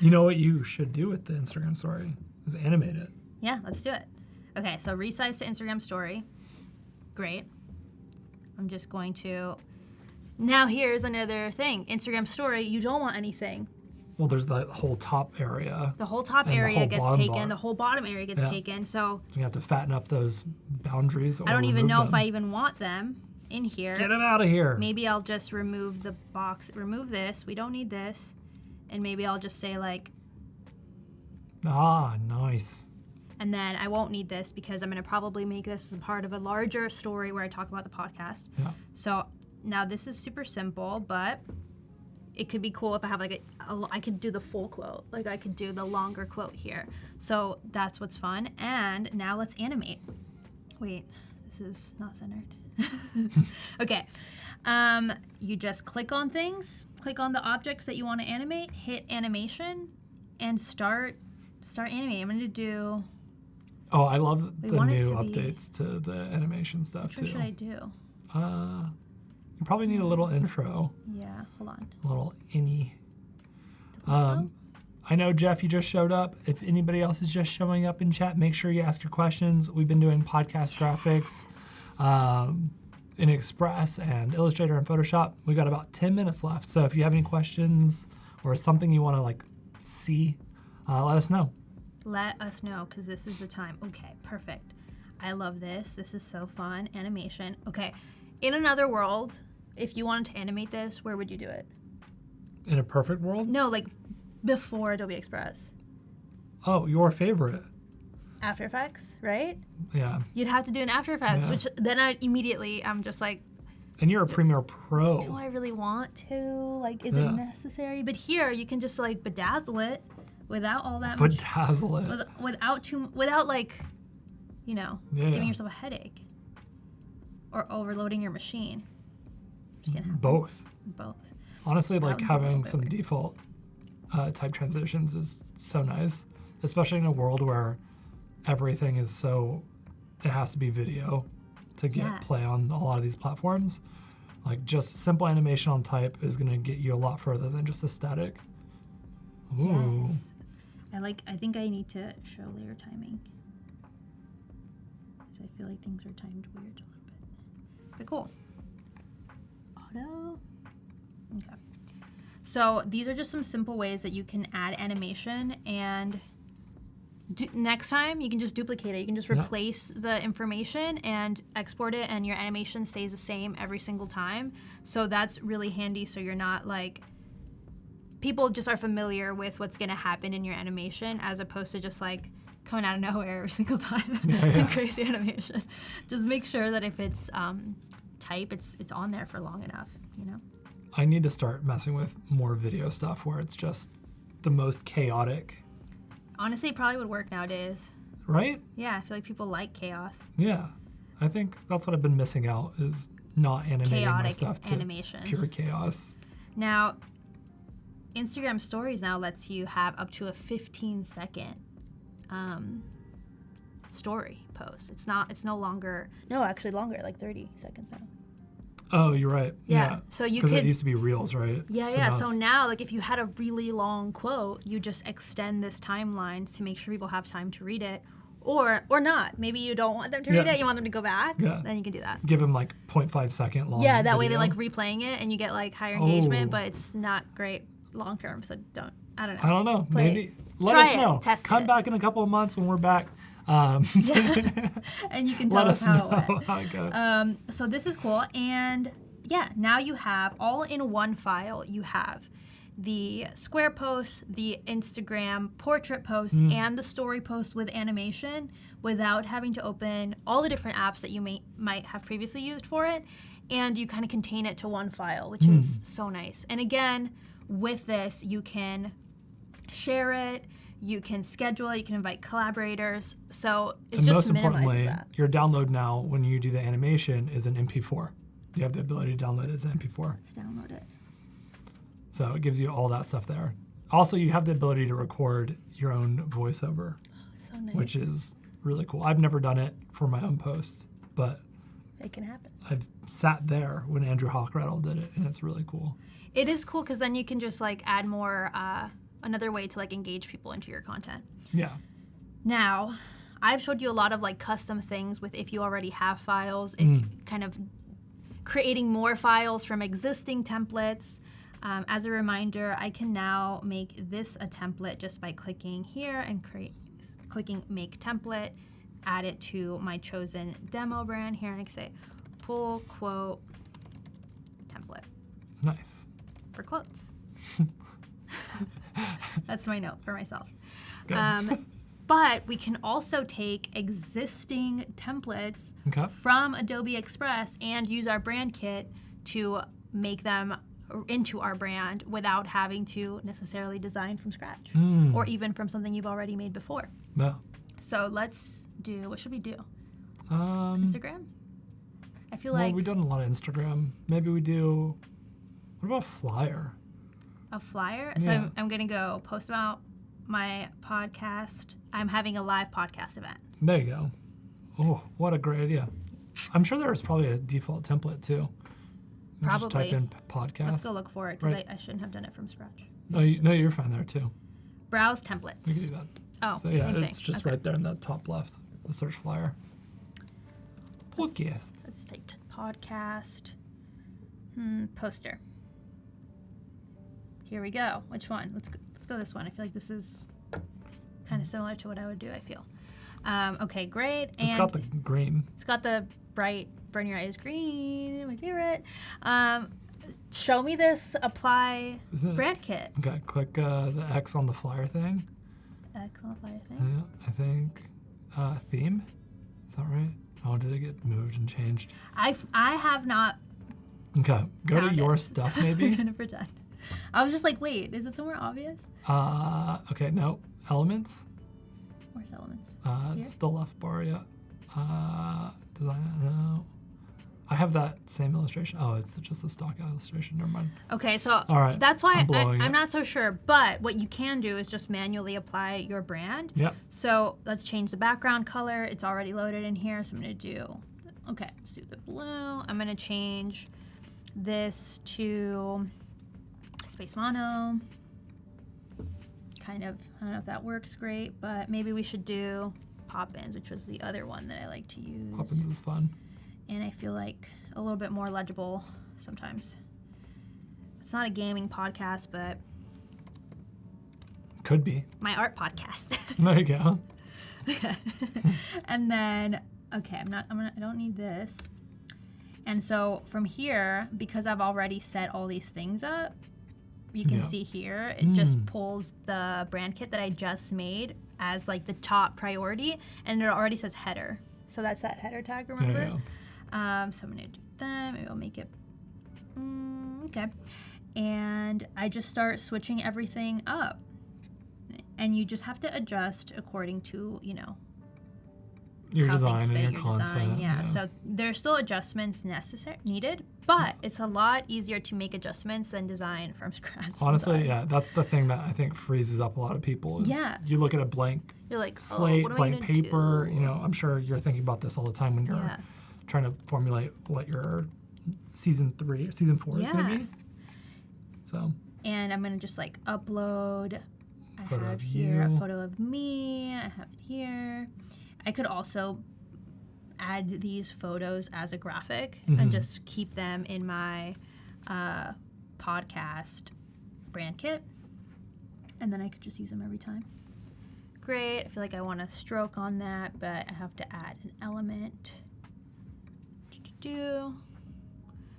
You know what you should do with the Instagram story is animate it. Yeah, let's do it. Okay, so resize to Instagram story. Great. I'm just going to, now here's another thing. Instagram story, you don't want anything. Well, there's the whole top area. The whole top And the area whole gets bottom taken, bar. the whole bottom area gets Yeah. taken, so You have to fatten up those boundaries. Or I don't even remove know if them. I even want them in here. Get them out of here. Maybe I'll just remove the box, remove this, we don't need this, and maybe I'll just say like, Ah, nice. and then I won't need this because I'm gonna probably make this as part of a larger story where I talk about the podcast. Yeah. So now this is super simple, but it could be cool if I have like I could do the full quote. Like I could do the longer quote here. So that's what's fun. And now let's animate. Wait, this is not centered. Okay. You just click on things, click on the objects that you want to animate, hit animation, and start animating. I'm going to do... Oh, I love the new to updates to the animation stuff too. What should I do? You probably need a little intro. Yeah, hold on. A little innie. I know, Jeff, you just showed up. If anybody else is just showing up in chat, make sure you ask your questions. We've been doing podcast graphics in Express and Illustrator and Photoshop. We've got about 10 minutes left. So if you have any questions or something you want to like see, let us know. Let us know, because this is the time. Okay, perfect. I love this. This is so fun. Animation. Okay, in another world, if you wanted to animate this, where would you do it? In a perfect world? No, like before Adobe Express. Oh, your favorite. After Effects, right? Yeah. You'd have to do an After Effects, Yeah. which then I'm just like, And you're a Premiere Pro. do I really want to? Like, is it necessary? But here, you can just like bedazzle it without all that much. Bedazzle it. Without like, Yeah. giving yourself a headache or overloading your machine. Which can happen. Both. Both. Honestly, That like one's a little having bit some weird. default type transitions is so nice, especially in a world where everything is so, it has to be video to get play on a lot of these platforms. Like just simple animation on type is going to get you a lot further than just a static. Ooh. Yes. I think I need to show layer timing. Because I feel like things are timed weird a little bit. But cool. Auto. Okay. So these are just some simple ways that you can add animation, and next time you can just duplicate it. You can just replace the information and export it, and your animation stays the same every single time. So that's really handy, so you're not like, people just are familiar with what's going to happen in your animation, as opposed to just like coming out of nowhere every single time. Some crazy animation. Just make sure that if it's type, it's on there for long enough, I need to start messing with more video stuff where it's just the most chaotic. Honestly, it probably would work nowadays. Right? Yeah, I feel like people like chaos. Yeah. I think that's what I've been missing out, is not animating my Chaotic stuff to animation. pure chaos. Now, Instagram Stories now lets you have up to a 15-second story post. It's no longer, no, actually longer, like 30 seconds now. Oh, you're right. Yeah. So you Because could, it used to be reels, right? Yeah. So it's- now, like, if you had a really long quote, you just extend this timeline to make sure people have time to read it, or not. Maybe you don't want them to read it. You want them to go back. Yeah. Then you can do that. Give them like 0.5 second long. Yeah. That way video. they like replaying it, and you get like higher engagement, Oh. but it's not great long term. So I don't know. I don't know. Play Maybe it. let Try us it. know. Test Come it. back in a couple of months when we're back. And you can tell Let us us how know it went. how it goes. So this is cool, and yeah, now you have all in one file. You have the square post, the Instagram portrait post, and the story post with animation, without having to open all the different apps that you might have previously used for it, and you kind of contain it to one file, which is so nice. And again, with this, you can share it, you can schedule it, you can invite collaborators. So it And just most minimizes importantly, that. your download now when you do the animation is an MP4. You have the ability to download it as an MP4. Let's download it. So it gives you all that stuff there. Also, you have the ability to record your own voiceover, So nice. which is really cool. I've never done it for my own post, but It can happen. I've sat there when Andrew Hochrattle did it, and it's really cool. It is cool because then you can just like add more, another way to like engage people into your content. Yeah. Now, I've showed you a lot of like custom things with if you already have files, if kind of creating more files from existing templates. As a reminder, I can now make this a template just by clicking here and clicking make template, add it to my chosen demo brand here, and I can say pull quote template Nice. for quotes. That's my note for myself. Good. But we can also take existing templates Okay. from Adobe Express and use our brand kit to make them into our brand without having to necessarily design from scratch or even from something you've already made before. Yeah. So let's do, what should we do? Instagram? Instagram? I feel Well, like we've done a lot of Instagram. Maybe we do, what about a flyer? a flyer. So Yeah. I'm going to go post about my podcast. I'm having a live podcast event. There you go. Oh, what a great idea. I'm sure there's probably a default template too. You just type Probably. in podcast. Let's go look for it because Right. I shouldn't have done it from scratch. No, you're fine there too. Browse We can do templates. that. Oh, So yeah, same thing. it's just Okay. right there in the top left, the search flyer. Podcast. Let's take podcast. Poster. Here we go. Which one? Let's go this one. I feel like this is kind of similar to what I would do. I feel. Okay, great. And It's got the green. it's got the bright burn your eyes green. My favorite. Show me this apply Isn't it? brand kit. Okay, click the X on the flyer thing. Excellent flyer thing. Yeah, I think theme. Is that right? Oh, did it get moved and changed? I have not. Okay, go to found your it, stuff so maybe. I'm gonna pretend. I was just like, wait, is it somewhere obvious? Okay, no. Elements. Where's elements? It's the left bar, yeah. Design, no. I have that same illustration. Oh, it's just a stock illustration. Never mind. Okay, so All right, that's why I'm blowing it. I'm not so sure. But what you can do is just manually apply your brand. Yep. So let's change the background color. It's already loaded in here, so I'm gonna do, okay, let's do the blue. I'm gonna change this to space mono. Kind of, I don't know if that works great, but maybe we should do pop-ins, which was the other one that I like to use. Poppins is fun. And I feel like a little bit more legible sometimes. It's not a gaming podcast, but Could be. my art podcast. There you go. And then, okay, I don't need this. And so from here, because I've already set all these things up, you can Yeah. see here, it just pulls the brand kit that I just made as like the top priority, and it already says header. So that's that header tag, remember? Yeah. So I'm gonna do that. Maybe I'll make it, okay. And I just start switching everything up. And you just have to adjust according to, you know, Your how design things and fit your your content. design. Yeah. So there's still adjustments needed, but it's a lot easier to make adjustments than design from scratch. Honestly, sometimes. yeah, that's the thing that I think freezes up a lot of people. Is Yeah. You look at a blank You're like, slate, what am I blank gonna paper. do? You know, I'm sure you're thinking about this all the time when you're Yeah. trying to formulate what your season 4 is going Yeah. to be. So. And I'm gonna just like upload. I Photo have of here you. a photo of me. I have it here. I could also add these photos as a graphic and just keep them in my podcast brand kit, and then I could just use them every time. Great. I feel like I want a stroke on that, but I have to add an element.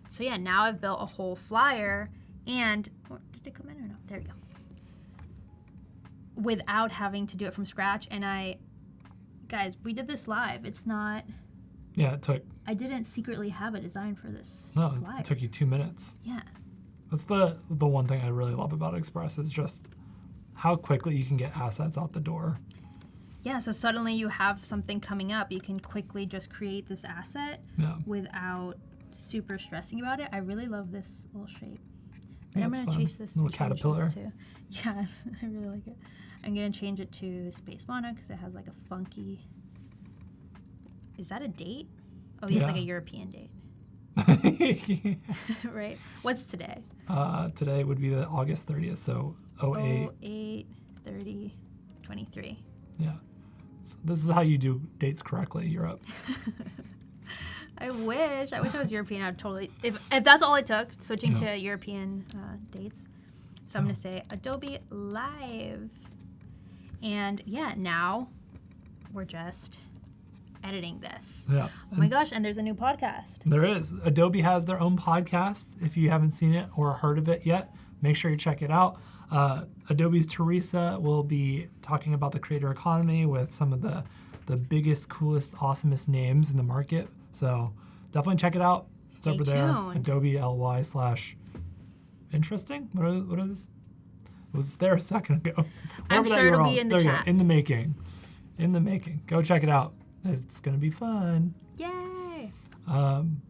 So yeah, now I've built a whole flyer, and did it come in or no? There we go. Without having to do it from scratch, and guys, we did this live. It's not. Yeah, it took. I didn't secretly have a design for this No, flyer. it took you 2 minutes. Yeah. That's the one thing I really love about Express is just how quickly you can get assets out the door. Yeah, so suddenly you have something coming up. You can quickly just create this asset Yeah. without super stressing about it. I really love this little shape. But Yeah, I'm it's going to fun. chase this. Little change caterpillar. this too. Yeah, I really like it. I'm going to change it to space mono because it has like a funky. Is that a date? Oh, yeah, it's like a Yeah. European date. Right? What's today? Today would be the August 30th, so 08. 08/30/23. Yeah. So this is how you do dates correctly, Europe. I wish I was European. I'd totally. If that's all it took, switching Yeah. to European dates. So I'm gonna say Adobe Live, and yeah, now we're just editing this. Yeah. Oh my gosh! And there's a new podcast. There is. Adobe has their own podcast. If you haven't seen it or heard of it yet, make sure you check it out. Adobe's Teresa will be talking about the creator economy with some of the biggest, coolest, awesomest names in the market. So definitely check it out. It's Stay over there. tuned. Adobe LY / interesting? What is? It was there a second ago. I'm Wherever that sure it'll be URL is. in the There you chat. go. In the making. In the making. Go check it out. It's gonna be fun. Yay!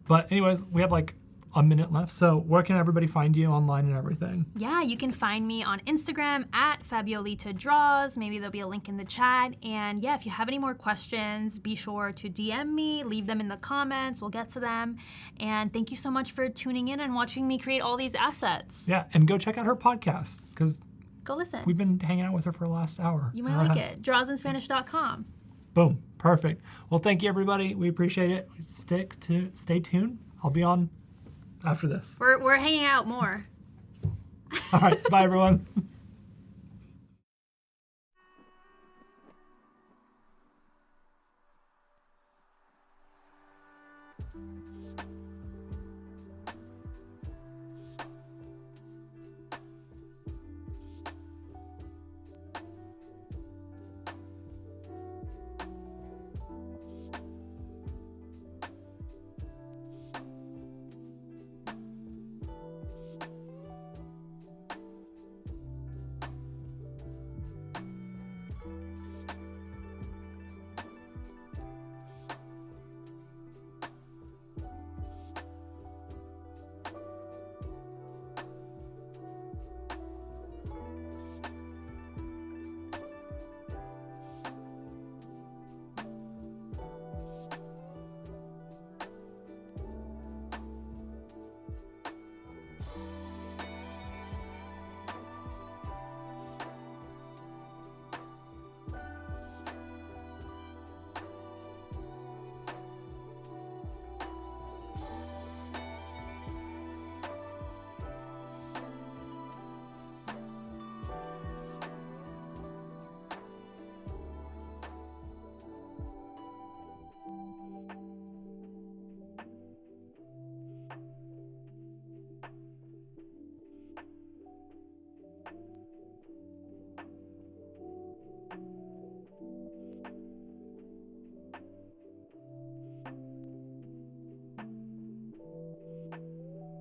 But anyways, we have like a minute left. So where can everybody find you online and everything? Yeah, you can find me on Instagram at Fabiolita Draws. Maybe there'll be a link in the chat. And yeah, if you have any more questions, be sure to DM me, leave them in the comments. We'll get to them. And thank you so much for tuning in and watching me create all these assets. Yeah, and go check out her podcast because Go listen. we've been hanging out with her for the last hour. You might like it. Drawsinspanish.com. Boom. Perfect. Well, thank you, everybody. We appreciate it. Stay tuned. I'll be on after this. We're hanging out more. All right. Bye, everyone.